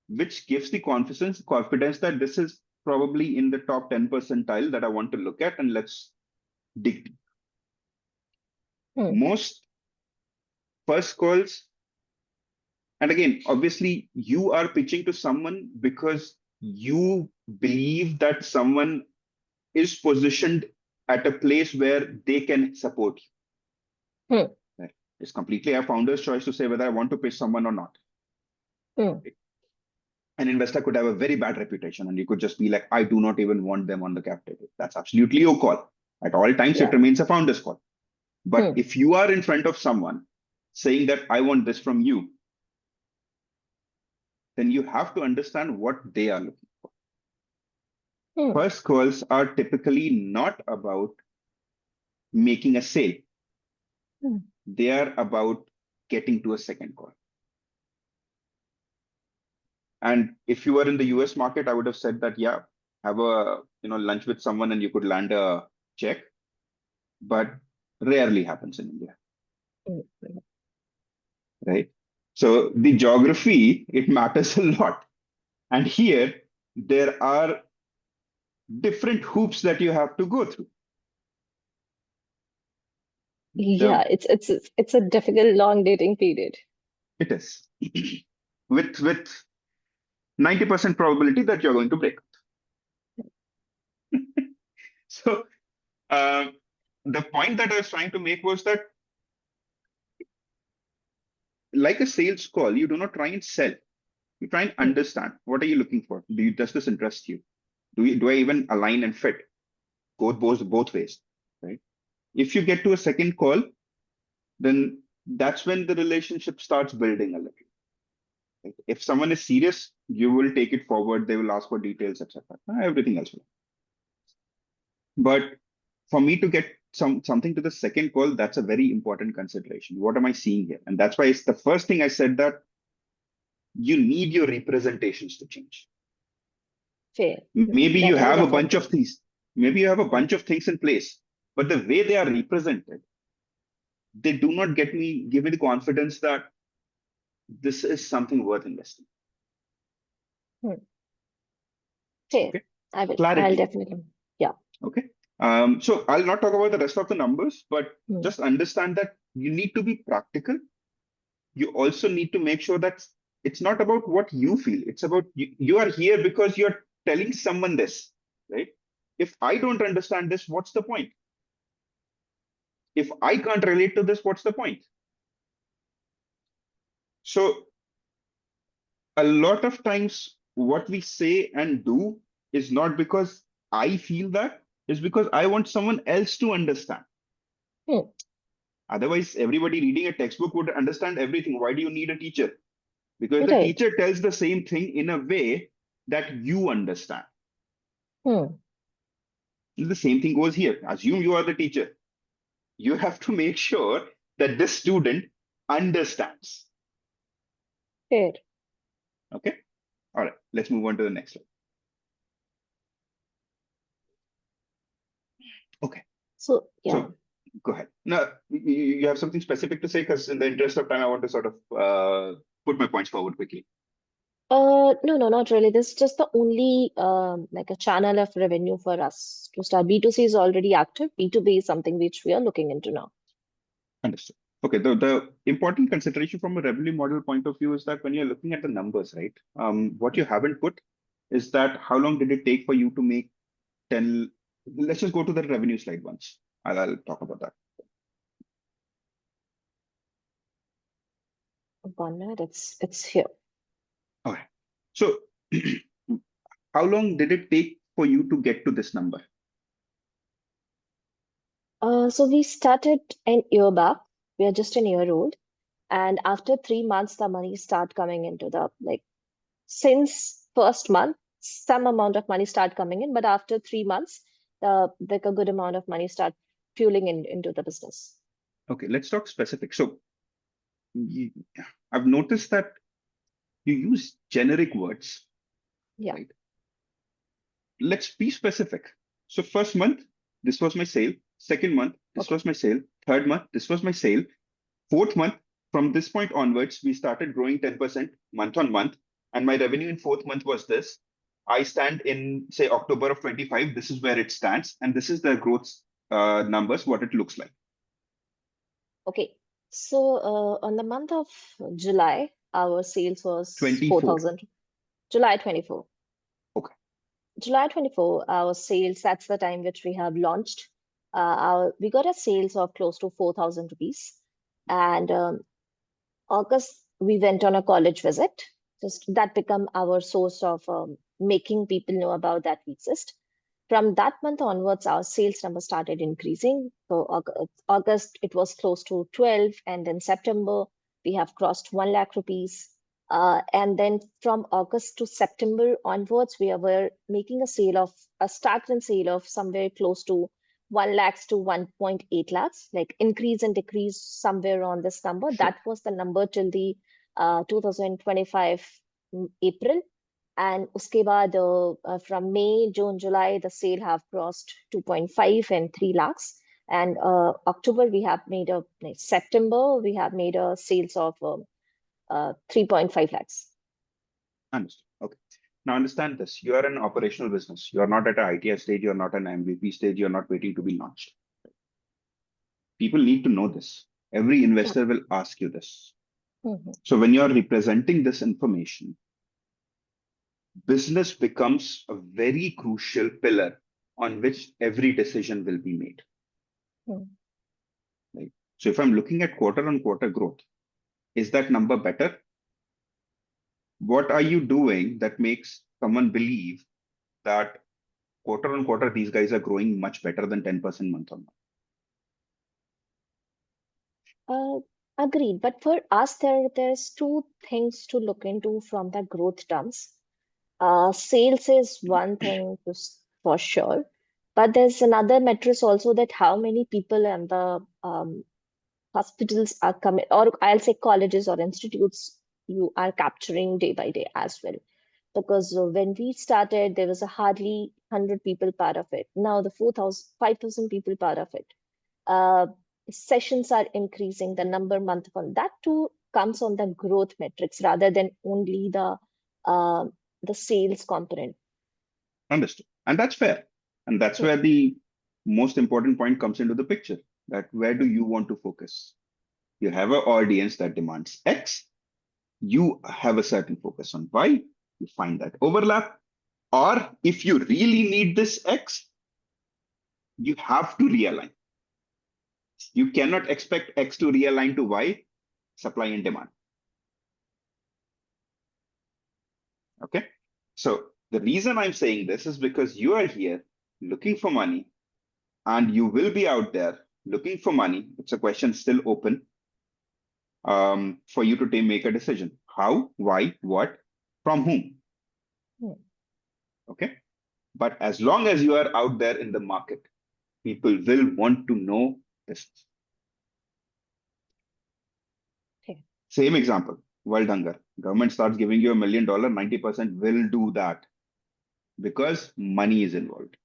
which gives the confidence that this is probably in the top 10 percentile that I want to look at, and let's dig deep. Hmm. Most first calls, and again, obviously, you are pitching to someone because you believe that someone is positioned at a place where they can support you. Hmm. Right? It's completely a founder's choice to say whether I want to pitch someone or not. Hmm. An investor could have a very bad reputation and you could just be like, I do not even want them on the cap table. That's absolutely your call. At all times, it Yeah. remains a founder's call. But Hmm. if you are in front of someone saying that I want this from you, then you have to understand what they are looking for. Hmm. First calls are typically not about making a sale. Hmm. They are about getting to a second call. And if you were in the US market, I would have said that, yeah, have a lunch with someone and you could land a check, but rarely happens in India, Hmm. right? So the geography, it matters a lot. And here there are different hoops that you have to go through. Yeah, it's a difficult, long dating period. It is with 90% probability that you're going to break. So the point that I was trying to make was that, like a sales call, you do not try and sell. You try and Hmm. understand what are you looking for. Does this interest you? Do I even align and fit? Go both ways, right? If you get to a second call, then that's when the relationship starts building a little. Right? If someone is serious, you will take it forward. They will ask for details, etc. Everything else will. But for me to get something to the second call, that's a very important consideration. What am I seeing here? And that's why it's the first thing I said, that you need your representations to change. Fair. Maybe you That I have a bunch definitely. of things. Maybe you have a bunch of things in place, but the way they are represented, they do not give me the confidence that this is something worth investing. Hmm. Fair. Okay. I'll Clarity. definitely. Yeah. Okay. So I'll not talk about the rest of the numbers, but Hmm. just understand that you need to be practical. You also need to make sure that it's not about what you feel. It's about you are here because you're telling someone this, right? If I don't understand this, what's the point? If I can't relate to this, what's the point? So a lot of times what we say and do is not because I feel that, it's because I want someone else to understand. Hmm. Otherwise, everybody reading a textbook would understand everything. Why do you need a teacher? Because the Right. teacher tells the same thing in a way that you understand. Hmm. The same thing goes here. Assume you are the teacher. You have to make sure that this student understands. Fair. Okay. All right. Let's move on to the next slide. Okay. So, yeah. So go ahead. Now, you have something specific to say, because in the interest of time, I want to sort of put my points forward quickly. No, not really. This is just the only like a channel of revenue for us to start. B2C is already active. B2B is something which we are looking into now. Understood. Okay. The important consideration from a revenue model point of view is that when you're looking at the numbers, right? What you haven't put is that how long did it take for you to make 10? Let's just go to the revenue slide once. I'll talk about that. 1 minute, it's here. Okay. So how long did it take for you to get to this number? So we started an year back. We are just an year old, and after 3 months, the money start coming into the like since first month, some amount of money start coming in, but after 3 months, like a good amount of money start fueling into the business. Okay, let's talk specific. So I've noticed that you use generic words. Yeah. Right? Let's be specific. So first month, this was my sale. Second month, this was my sale. Third month, this was my sale. Fourth month, from this point onwards, we started growing 10% month on month. And my revenue in fourth month was this. I stand in, say, October of 25. This is where it stands. And this is the growth numbers, what it looks like. Okay. So on the month of July, our sales was 24. 4,000. July 24. Okay. July 24, our sales, that's the time which we have launched. We got a sales of close to 4,000 rupees. And August, we went on a college visit. Just that become our source of making people know about that we exist. From that month onwards, our sales number started increasing. So August, it was close to 12, and then September, we have crossed 1 lakh rupees. And then from August to September onwards, we were making a stagnant sale of somewhere close to 1 lakhs to 1.8 lakhs, like increase and decrease somewhere on this number. Sure. That was the number till the 2025 April. And uske baad, from May, June, July, the sale have crossed 2.5 and 3 lakhs. And October, September, we have made a sales of 3.5 lakhs. Understood. Okay. Now understand this. You are an operational business. You are not at an ITS stage. You're not an MVP stage. You're not waiting to be launched. People need to know this. Every investor will ask you this. So when you're representing this information, business becomes a very crucial pillar on which every decision will be made. Right? So if I'm looking at quarter on quarter growth, is that number better? What are you doing that makes someone believe that quarter on quarter, these guys are growing much better than 10% month on month? Agreed. But for us, there's two things to look into from the growth terms. Sales is one thing for sure, but there's another metric also, that how many people and the hospitals are coming, or I'll say colleges or institutes you are capturing day by day as well. Because when we started, there was a hardly 100 people part of it. Now the 4,000, 5,000 people part of it. Sessions are increasing, the number month on that too comes on the growth metrics rather than only the sales component. Understood. And that's fair. And that's where the most important point comes into the picture, that where do you want to focus? You have an audience that demands X. You have a certain focus on Y. You find that overlap. Or if you really need this X, you have to realign. You cannot expect X to realign to Y, supply and demand. Okay. So the reason I'm saying this is because you are here looking for money, and you will be out there looking for money. It's a question still open for you to make a decision. How, why, what, from whom? Okay. But as long as you are out there in the market, people will want to know this. Okay. Same example, world hunger. Government starts giving you $1 million, 90% will do that because money is involved.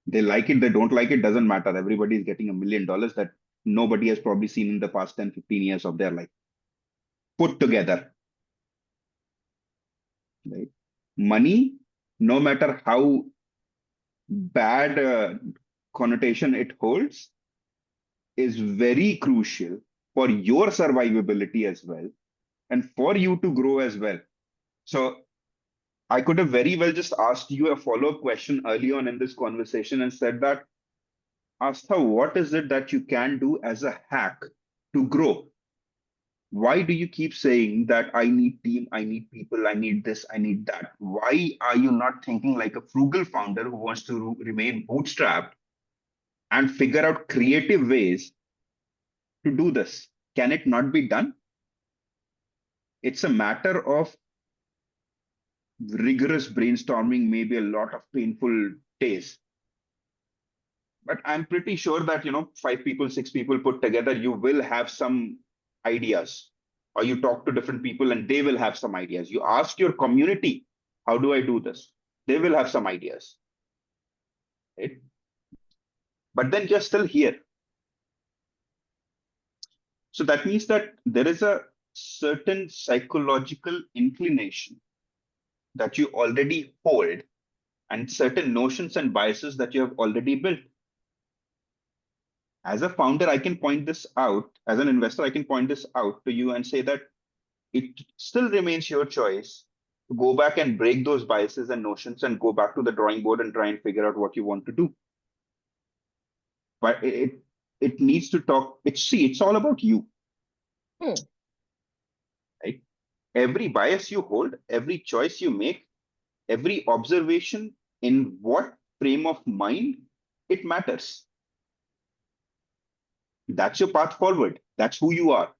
They like it, they don't like it, doesn't matter. Everybody is getting $1 million that nobody has probably seen in the past 10, 15 years of their life put together. Right? Money, no matter how bad connotation it holds, is very crucial for your survivability as well and for you to grow as well. So I could have very well just asked you a follow-up question early on in this conversation and said that, Astha, what is it that you can do as a hack to grow? Why do you keep saying that I need team, I need people, I need this, I need that? Why are you not thinking like a frugal founder who wants to remain bootstrapped and figure out creative ways to do this? Can it not be done? It's a matter of rigorous brainstorming, maybe a lot of painful days. But I'm pretty sure that, 5 people, 6 people put together, you will have some ideas. Or you talk to different people and they will have some ideas. You ask your community, how do I do this? They will have some ideas. Right? But then you're still here. So that means that there is a certain psychological inclination that you already hold and certain notions and biases that you have already built. As a founder, I can point this out. As an investor, I can point this out to you and say that it still remains your choice to go back and break those biases and notions and go back to the drawing board and try and figure out what you want to do. But it needs to talk. It's all about you. Right? Every bias you hold, every choice you make, every observation, in what frame of mind, it matters. That's your path forward. That's who you are.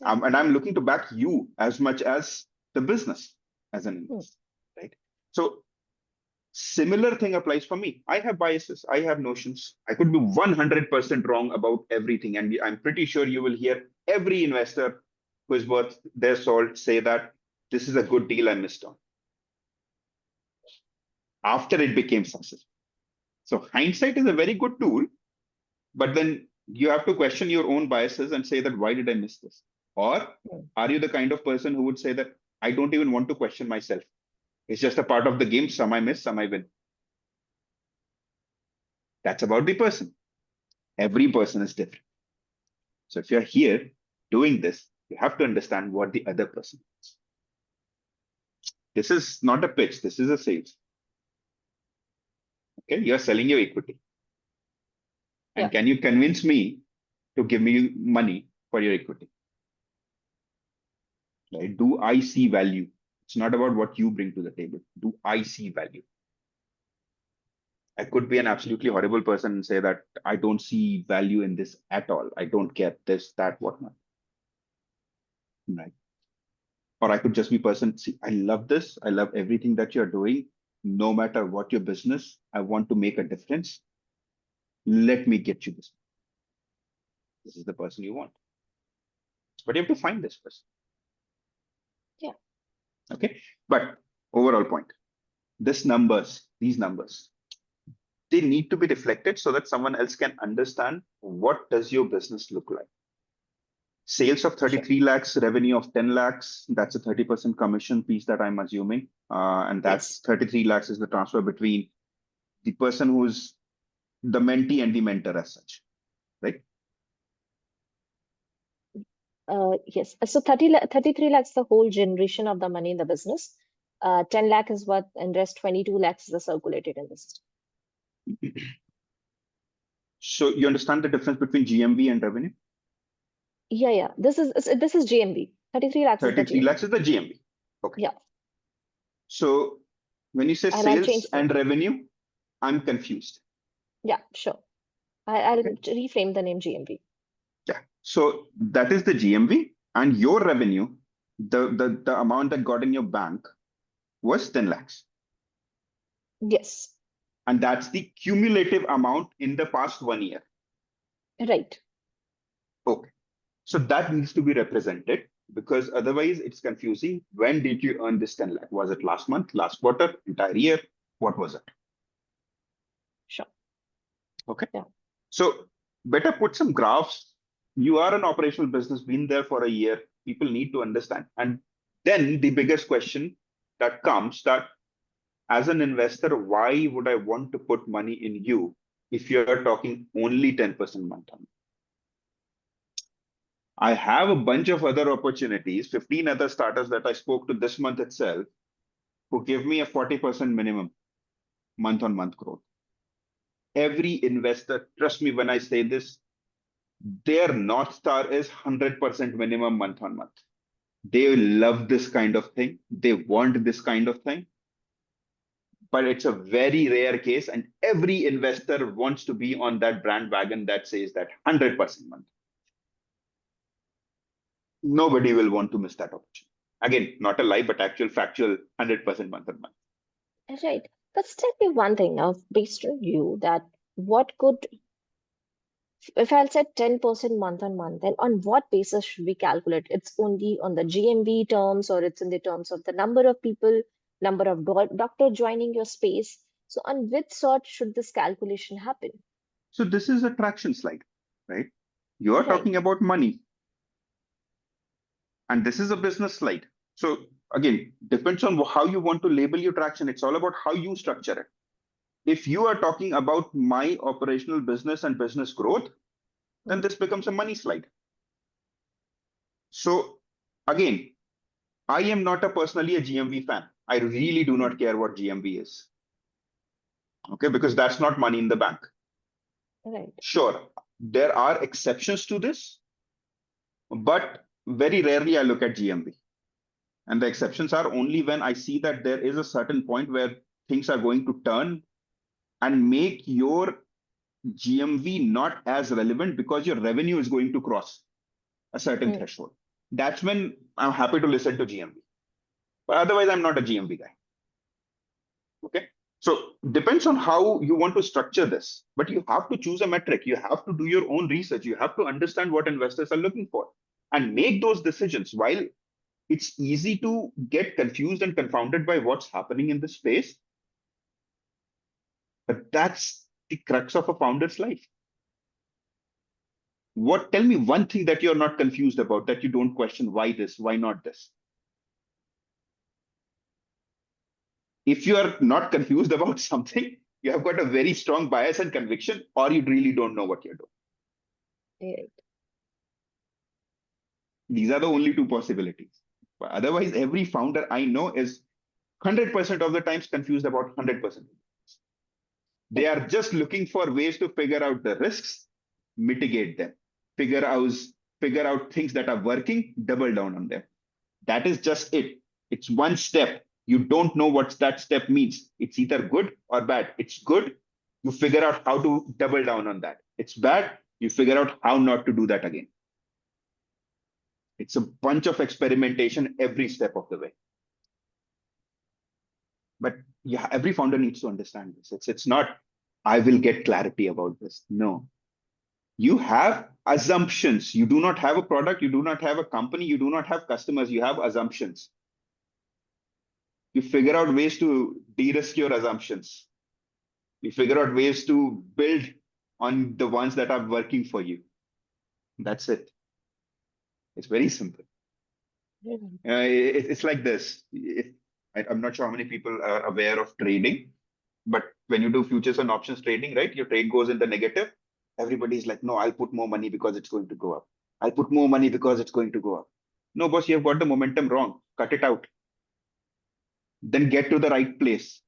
And I'm looking to back you as much as the business as an investor, right? So similar thing applies for me. I have biases. I have notions. I could be 100% wrong about everything. And I'm pretty sure you will hear every investor who is worth their salt say that this is a good deal I missed on after it became successful. So hindsight is a very good tool, but then you have to question your own biases and say that, why did I miss this? Or are you the kind of person who would say that I don't even want to question myself? It's just a part of the game. Some I miss, some I win. That's about the person. Every person is different. So if you're here doing this, you have to understand what the other person is. This is not a pitch. This is a sales. Okay, you're selling your equity. And can you convince me to give me money for your equity? Right? Do I see value? It's not about what you bring to the table. Do I see value? I could be an absolutely horrible person and say that I don't see value in this at all. I don't get this, that, whatnot. Right. Or I could just be person, see, I love this. I love everything that you're doing. No matter what your business, I want to make a difference. Let me get you this. This is the person you want. But you have to find this person. Yeah. Okay. But overall point, these numbers, they need to be reflected so that someone else can understand what does your business look like. Sales of 33 lakhs, revenue of 10 lakhs, that's a 30% commission piece that I'm assuming. And that's 33 lakhs is the transfer between the person who's the mentee and the mentor as such, right? Yes. So 33 lakhs, the whole generation of the money in the business. 10 lakh is what, and rest 22 lakhs is the circulated in the system. So you understand the difference between GMV and revenue? Yeah. This is GMV. 33 lakhs is the 33 GMV. lakhs is the GMV. Okay. Yeah. So when you say And I'll sales change and that. revenue, I'm confused. Yeah, sure. I'll Okay. reframe the name GMV. Yeah. So that is the GMV, and your revenue, the amount that got in your bank was 10 lakhs. Yes. And that's the cumulative amount in the past 1 year. Right. Okay. So that needs to be represented because otherwise it's confusing. When did you earn this 10 lakh? Was it last month, last quarter, entire year? What was it? Sure. Okay. Yeah. So better put some graphs. You are an operational business, been there for a year. People need to understand. And then the biggest question that comes that as an investor, why would I want to put money in you if you're talking only 10% month on? I have a bunch of other opportunities, 15 other startups that I spoke to this month itself, who give me a 40% minimum month on month growth. Every investor, trust me when I say this, their North Star is 100% minimum month on month. They love this kind of thing. They want this kind of thing. But it's a very rare case. And every investor wants to be on that brand wagon that says that 100% month. Nobody will want to miss that opportunity. Again, not a lie, but actual factual 100% month on month. Right. But tell me one thing now, based on you, that what could, if I'll say 10% month on month, then on what basis should we calculate? It's only on the GMV terms, or it's in the terms of the number of people, number of doctor joining your space. So on which sort should this calculation happen? So this is a traction slide, right? You are Right. talking about money, and this is a business slide. So again, depends on how you want to label your traction. It's all about how you structure it. If you are talking about my operational business and business growth, then this becomes a money slide. So again, I am not personally a GMV fan. I really do not care what GMV is. Okay, because that's not money in the bank. Right. Sure, there are exceptions to this, but very rarely I look at GMV. And the exceptions are only when I see that there is a certain point where things are going to turn and make your GMV not as relevant because your revenue is going to cross a certain threshold. That's when I'm happy to listen to GMV. But otherwise, I'm not a GMV guy. Okay. So depends on how you want to structure this, but you have to choose a metric. You have to do your own research. You have to understand what investors are looking for and make those decisions. While it's easy to get confused and confounded by what's happening in the space, but that's the crux of a founder's life. Tell me one thing that you're not confused about, that you don't question why this, why not this. If you are not confused about something, you have got a very strong bias and conviction, or you really don't know what you're doing. Right. These are the only two possibilities. But otherwise, every founder I know is 100% of the times confused about 100%. They are just looking for ways to figure out the risks, mitigate them, figure out things that are working, double down on them. That is just it. It's one step. You don't know what that step means. It's either good or bad. It's good. You figure out how to double down on that. It's bad. You figure out how not to do that again. It's a bunch of experimentation every step of the way. But yeah, every founder needs to understand this. It's not, I will get clarity about this. No. You have assumptions. You do not have a product. You do not have a company. You do not have customers. You have assumptions. You figure out ways to de-risk your assumptions. You figure out ways to build on the ones that are working for you. That's it. It's very simple. It's like this. I'm not sure how many people are aware of trading, but when you do futures and options trading, right, your trade goes in the negative. Everybody's like, no, I'll put more money because it's going to go up. I'll put more money because it's going to go up. No, boss, you have got the momentum wrong. Cut it out. Then get to the right place.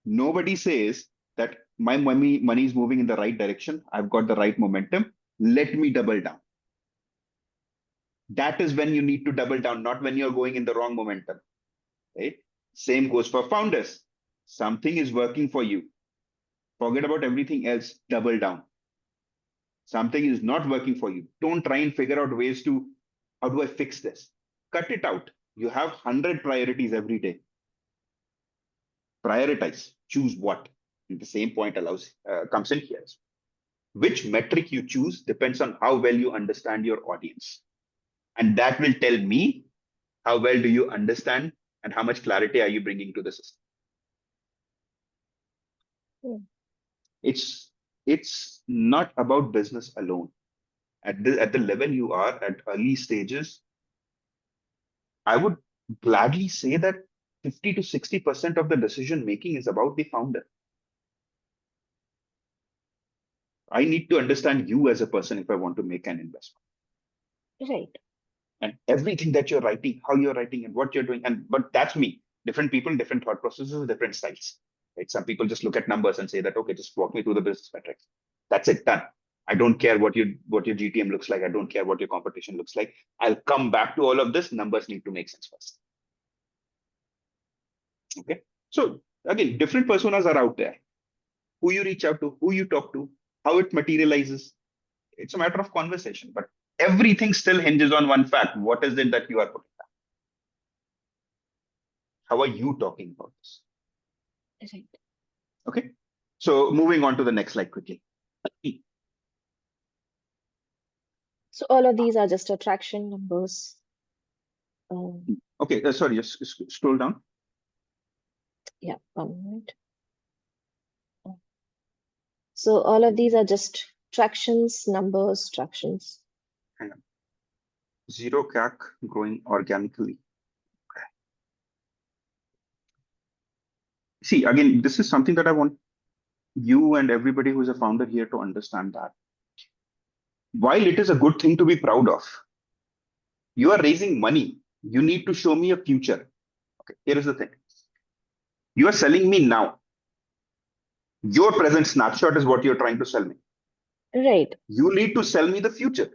Nobody says that my money is moving in the right direction. I've got the right momentum. Let me double down. That is when you need to double down, not when you're going in the wrong momentum. Right? Same goes for founders. Something is working for you. Forget about everything else. Double down. Something is not working for you. Don't try and figure out ways to, how do I fix this? Cut it out. You have 100 priorities every day. Prioritize. choose what? And the same point comes in here. Which metric you choose depends on how well you understand your audience. And that will tell me how well do you understand and how much clarity are you bringing to the system. Hmm. It's not about business alone. At the level you are at early stages, I would gladly say that 50 to 60% of the decision making is about the founder. I need to understand you as a person if I want to make an investment. Right. And everything that you're writing, how you're writing, and what you're doing. But that's me. Different people, different thought processes, different styles. Right? Some people just look at numbers and say that, okay, just walk me through the business metrics. That's it, done. I don't care what your GTM looks like. I don't care what your competition looks like. I'll come back to all of this. Numbers need to make sense first. Okay. So again, different personas are out there. Who you reach out to, who you talk to, how it materializes. It's a matter of conversation, but everything still hinges on one fact. What is it that you are putting down? How are you talking about this? Right. Okay. So moving on to the next slide quickly. So all of these are just attraction numbers. Okay. Sorry, just scroll down. Yeah, 1 minute. So all of these are just tractions, numbers, tractions. Hang on. Zero CAC growing organically. Okay. See, again, this is something that I want you and everybody who is a founder here to understand that while it is a good thing to be proud of, you are raising money. You need to show me a future. Okay. Here is the thing. You are selling me now. Your present snapshot is what you're trying to sell me. Right. You need to sell me the future.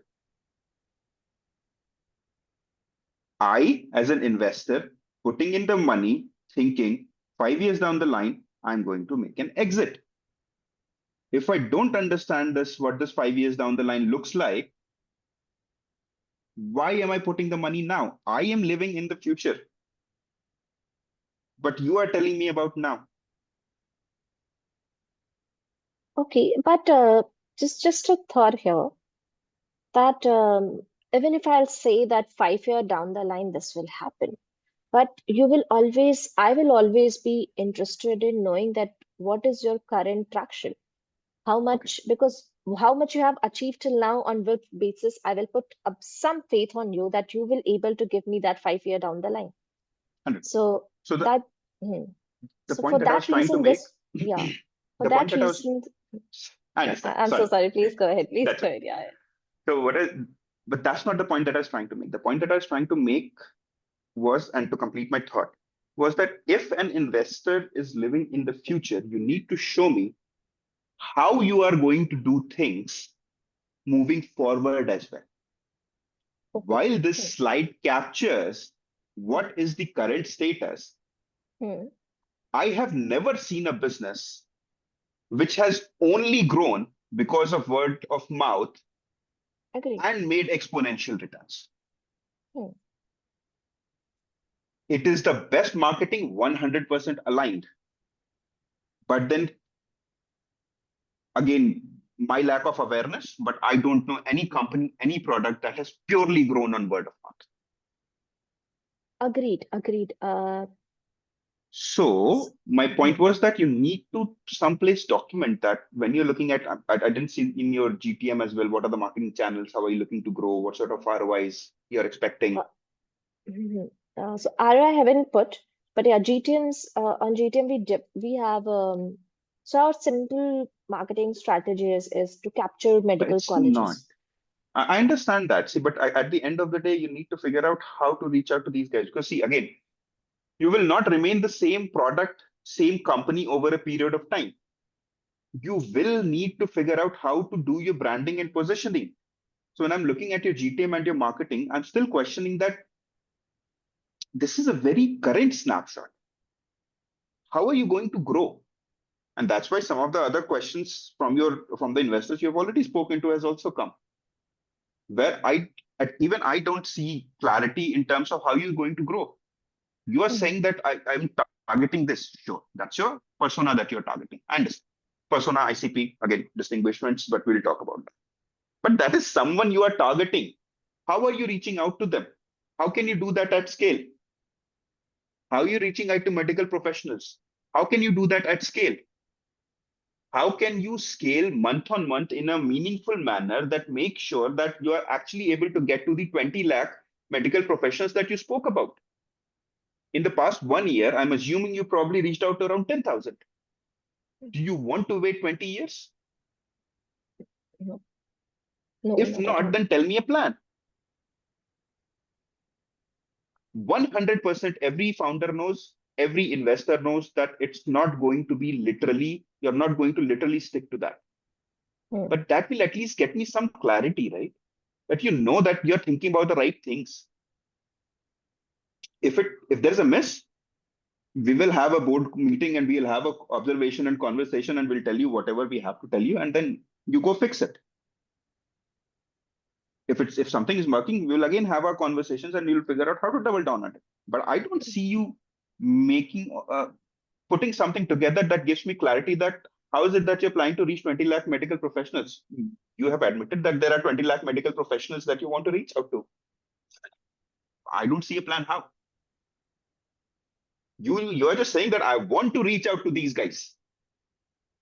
I, as an investor, putting in the money, thinking 5 years down the line, I'm going to make an exit. If I don't understand what this 5 years down the line looks like, why am I putting the money now? I am living in the future. But you are telling me about now. Okay, but just a thought here that even if I'll say that 5 year down the line this will happen, but I will always be interested in knowing that what is your current traction, how much, because how much you have achieved till now, on which basis I will put up some faith on you that you will able to give me that 5 year down the line. 100. So So that, the so point for that I was that trying to reason, make, yeah, for the point that that I was, reason, I yeah, understand. I'm so Sorry. sorry. Please go ahead. Please That's go it. ahead. Yeah. So but that's not the point that I was trying to make. The point that I was trying to make was, and to complete my thought, was that if an investor is living in the future, you need to show me how you are going to do things moving forward as well. Okay. While this slide captures what is the current status, I have never seen a business which has only grown because of word of mouth Agree. and made exponential returns. Hmm. It is the best marketing, 100% aligned. But then again, my lack of awareness, but I don't know any company, any product that has purely grown on word of mouth. Agreed. Agreed. So my point was that you need to someplace document that when you're looking at, I didn't see in your GTM as well, what are the marketing channels? How are you looking to grow? What sort of ROIs you're expecting? So ROI I haven't put, but yeah, GTMs, on GTM we have so our simple marketing strategy is to capture medical It's not. colleges. I understand that. See, but at the end of the day, you need to figure out how to reach out to these guys. Because see, again, you will not remain the same product, same company over a period of time. You will need to figure out how to do your branding and positioning. So when I'm looking at your GTM and your marketing, I'm still questioning that this is a very current snapshot. How are you going to grow? And that's why some of the other questions from the investors you've already spoken to has also come, where even I don't see clarity in terms of how you're going to grow. You are saying that I'm targeting this. Sure, that's your persona that you're targeting. And persona, ICP, again, distinguishments, but we'll talk about that. But that is someone you are targeting. How are you reaching out to them? How can you do that at scale? How are you reaching out to medical professionals? How can you do that at scale? How can you scale month on month in a meaningful manner that makes sure that you are actually able to get to the 20 lakh medical professionals that you spoke about? In the past 1 year, I'm assuming you probably reached out to around 10,000. Do you want to wait 20 years? No, no, If not at all. not, then tell me a plan. 100% every founder knows, every investor knows that it's not going to be literally, you're not going to literally stick to that. But that will at least get me some clarity, right? That you know that you're thinking about the right things. If there's a miss, we will have a board meeting and we'll have a observation and conversation and we'll tell you whatever we have to tell you, and then you go fix it. If something is working, we'll again have our conversations and we'll figure out how to double down on it. But I don't see you making putting something together that gives me clarity that how is it that you're planning to reach 20 lakh medical professionals? You have admitted that there are 20 lakh medical professionals that you want to reach out to. I don't see a plan how. You're just saying that I want to reach out to these guys.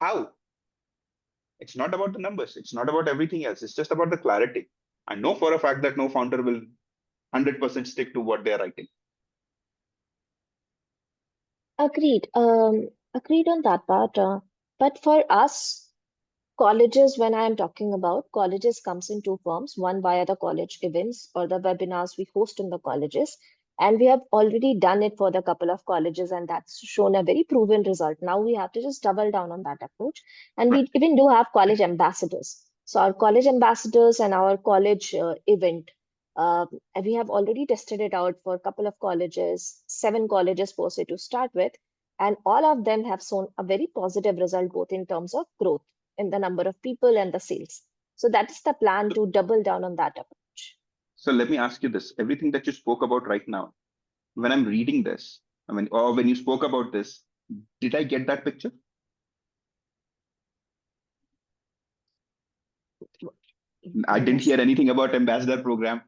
How? It's not about the numbers. It's not about everything else. It's just about the clarity. I know for a fact that no founder will 100% stick to what they're writing. Agreed. Agreed on that part. But for us, colleges, when I am talking about colleges, comes in two forms. One via the college events or the webinars we host in the colleges. And we have already done it for the couple of colleges, and that's shown a very proven result. Now we have to just double down on that approach. And we even do have college ambassadors. So our college ambassadors and our college event, and we have already tested it out for a couple of colleges, 7 colleges per se to start with. And all of them have shown a very positive result, both in terms of growth in the number of people and the sales. So that is the plan, to double down on that approach. So let me ask you this. Everything that you spoke about right now, when I'm reading this, or when you spoke about this, did I get that picture? I didn't hear anything about ambassador program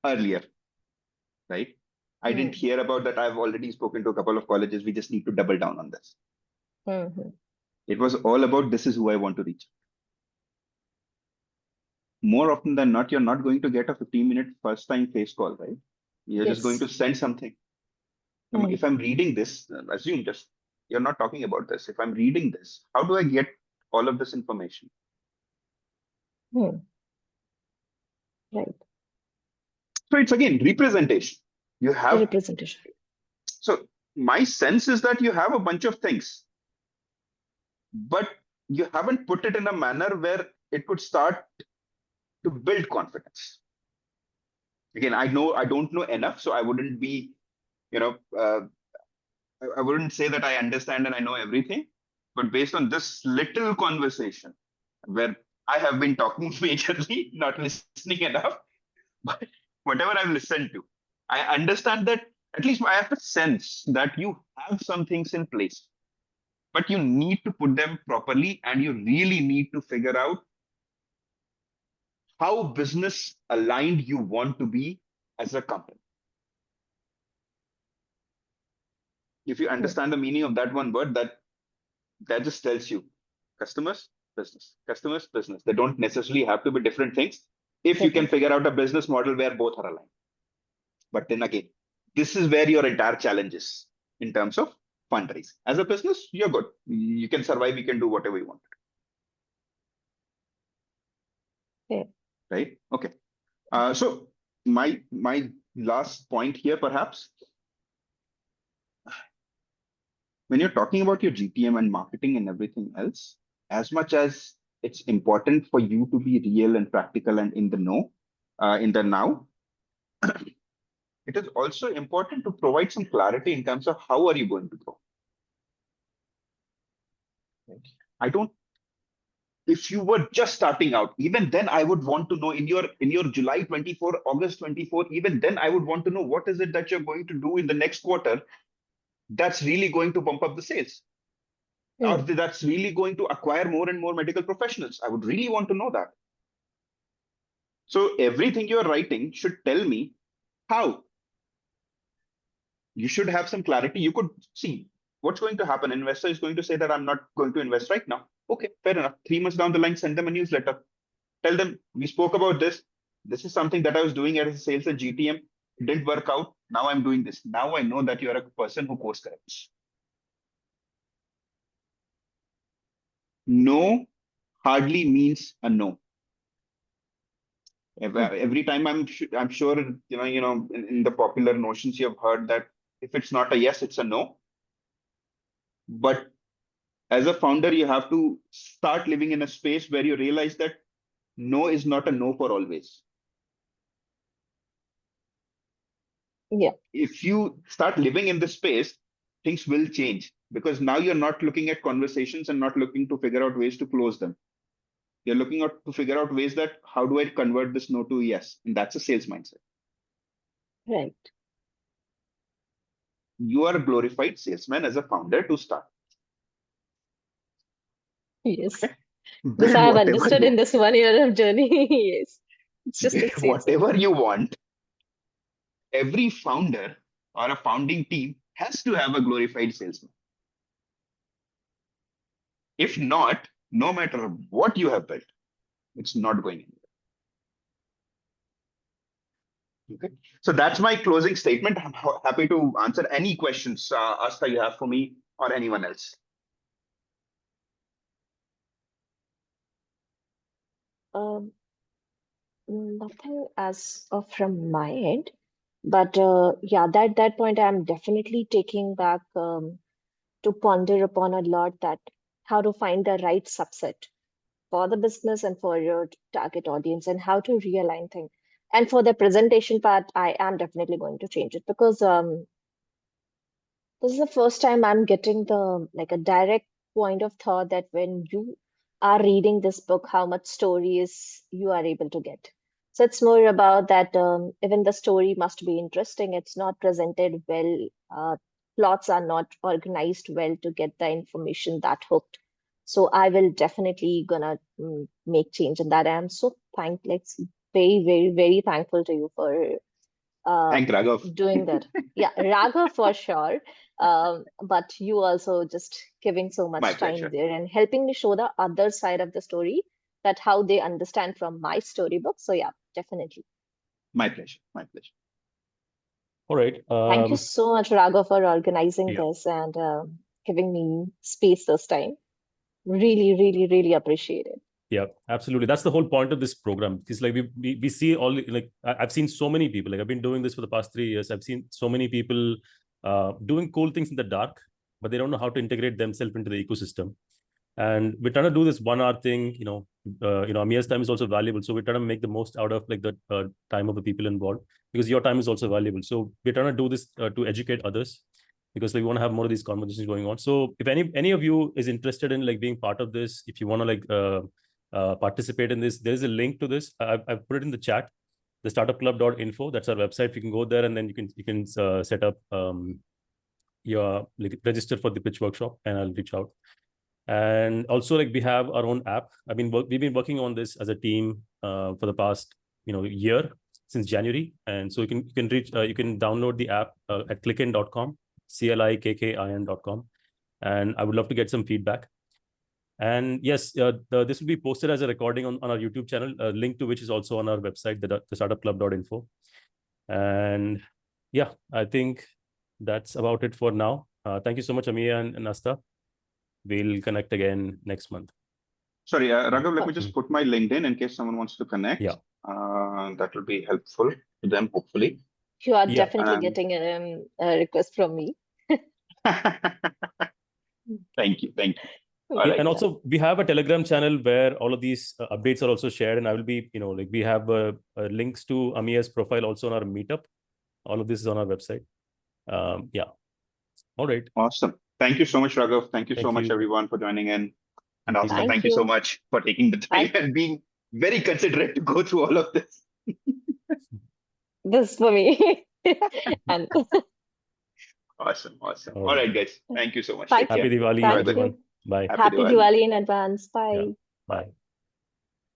earlier, right? I didn't hear about that. I've already spoken to a couple of colleges. We just need to double down on this. It was all about, this is who I want to reach. More often than not, you're not going to get a 15-minute first time face call, right? You're just going to send something. If I'm reading this, assume just, you're not talking about this. If I'm reading this, how do I get all of this information? Right. So it's again, representation. You have representation. So my sense is that you have a bunch of things, but you haven't put it in a manner where it could start to build confidence. Again, I don't know enough, so I wouldn't be, I wouldn't say that I understand and I know everything. But based on this little conversation, where I have been talking majorly, not listening enough, but whatever I've listened to, I understand that at least I have a sense that you have some things in place, but you need to put them properly and you really need to figure out how business aligned you want to be as a company. If you understand the meaning of that one word, that just tells you customers, business, customers, business. They don't necessarily have to be different things if you can figure out a business model where both are aligned. But then again, this is where your entire challenge is in terms of fundraising. As a business, you're good. You can survive. You can do whatever you want. Right? Okay. So my last point here, perhaps, when you're talking about your GTM and marketing and everything else, as much as it's important for you to be real and practical and in the know, in the now, it is also important to provide some clarity in terms of how are you going to grow. I don't, if you were just starting out, even then I would want to know in your July 24, August 24, even then I would want to know what is it that you're going to do in the next quarter that's really going to bump up the sales. or that's really going to acquire more and more medical professionals? I would really want to know that. So everything you're writing should tell me how. You should have some clarity. You could see what's going to happen. An investor is going to say that I'm not going to invest right now. Okay, fair enough. 3 months down the line, send them a newsletter. Tell them we spoke about this. This is something that I was doing as a sales at GTM. It didn't work out. Now I'm doing this. Now I know that you're a person who course corrects. No hardly means a no. Every time I'm sure in the popular notions you have heard that if it's not a yes, it's a no. But as a founder, you have to start living in a space where you realize that no is not a no for always. Yeah. If you start living in this space, things will change, because now you're not looking at conversations and not looking to figure out ways to close them. You're looking out to figure out ways that how do I convert this no to yes? And that's a sales mindset. Right. You are a glorified salesman as a founder to start. Yes. This I have understood in this 1 year of journey. Yes. It's just a sales. Whatever you want, every founder or a founding team has to have a glorified salesman. If not, no matter what you have built, it's not going anywhere. Okay. So that's my closing statement. I'm happy to answer any questions, Astha, you have for me or anyone else. Nothing as of from my end, but yeah, that point I'm definitely taking back to ponder upon a lot, that how to find the right subset for the business and for your target audience, and how to realign things. And for the presentation part, I am definitely going to change it, because this is the first time I'm getting the like a direct point of thought that when you are reading this book, how much stories you are able to get. So it's more about that even the story must be interesting. It's not presented well. Plots are not organized well to get the information that hooked. So I will definitely gonna make change in that. I am so very, very, very thankful to you for Thank Raghav. doing that. Yeah, Raghav for sure. But you also just giving so much My time pleasure. there and helping me show the other side of the story, that how they understand from my storybook. So yeah, definitely. My pleasure. My pleasure. All right. Thank you so much, Raghav, for organizing Yeah. this and giving me space this time. Really, really, really appreciate it. Yeah, absolutely. That's the whole point of this program. It's like we see all, like I've seen so many people, like I've been doing this for the past 3 years. I've seen so many people doing cool things in the dark, but they don't know how to integrate themselves into the ecosystem. And we're trying to do this 1 hour thing. Amiya's time is also valuable, so we're trying to make the most out of like the time of the people involved, because your time is also valuable. So we're trying to do this to educate others, because we want to have more of these conversations going on. So if any of you is interested in like being part of this, if you want to like participate in this, there's a link to this. I've put it in the chat, the startupclub.info. That's our website. You can go there, and then you can set up your like register for the pitch workshop, and I'll reach out. And also, like, we have our own app. We've been working on this as a team for the past year, since January. And so you can download the app at clickin.com, CLIKKIN.com. And I would love to get some feedback. And yes, this will be posted as a recording on our YouTube channel, a link to which is also on our website, the startupclub.info. And yeah, I think that's about it for now. Thank you so much, Amiya and Astha. We'll connect again next month. Sorry, Raghav, let me just put my LinkedIn in case someone wants to connect. Yeah. That will be helpful to them, hopefully. You are definitely getting a request from me. Thank you. Thank you. Yeah, right. And also we have a Telegram channel where all of these updates are also shared, and I will be, like we have links to Amiya's profile also on our meetup. All of this is on our website. Yeah. All right. Awesome. Thank you so much, Raghav. Thank you so much, everyone, for joining in. And also, thank you so much for taking the time and being very considerate to go through all of this. This is for me. And awesome. All right, guys. Thank you so much. Happy Diwali, everyone. Bye. Happy Happy Diwali. Diwali in advance. Bye. Yeah. Bye.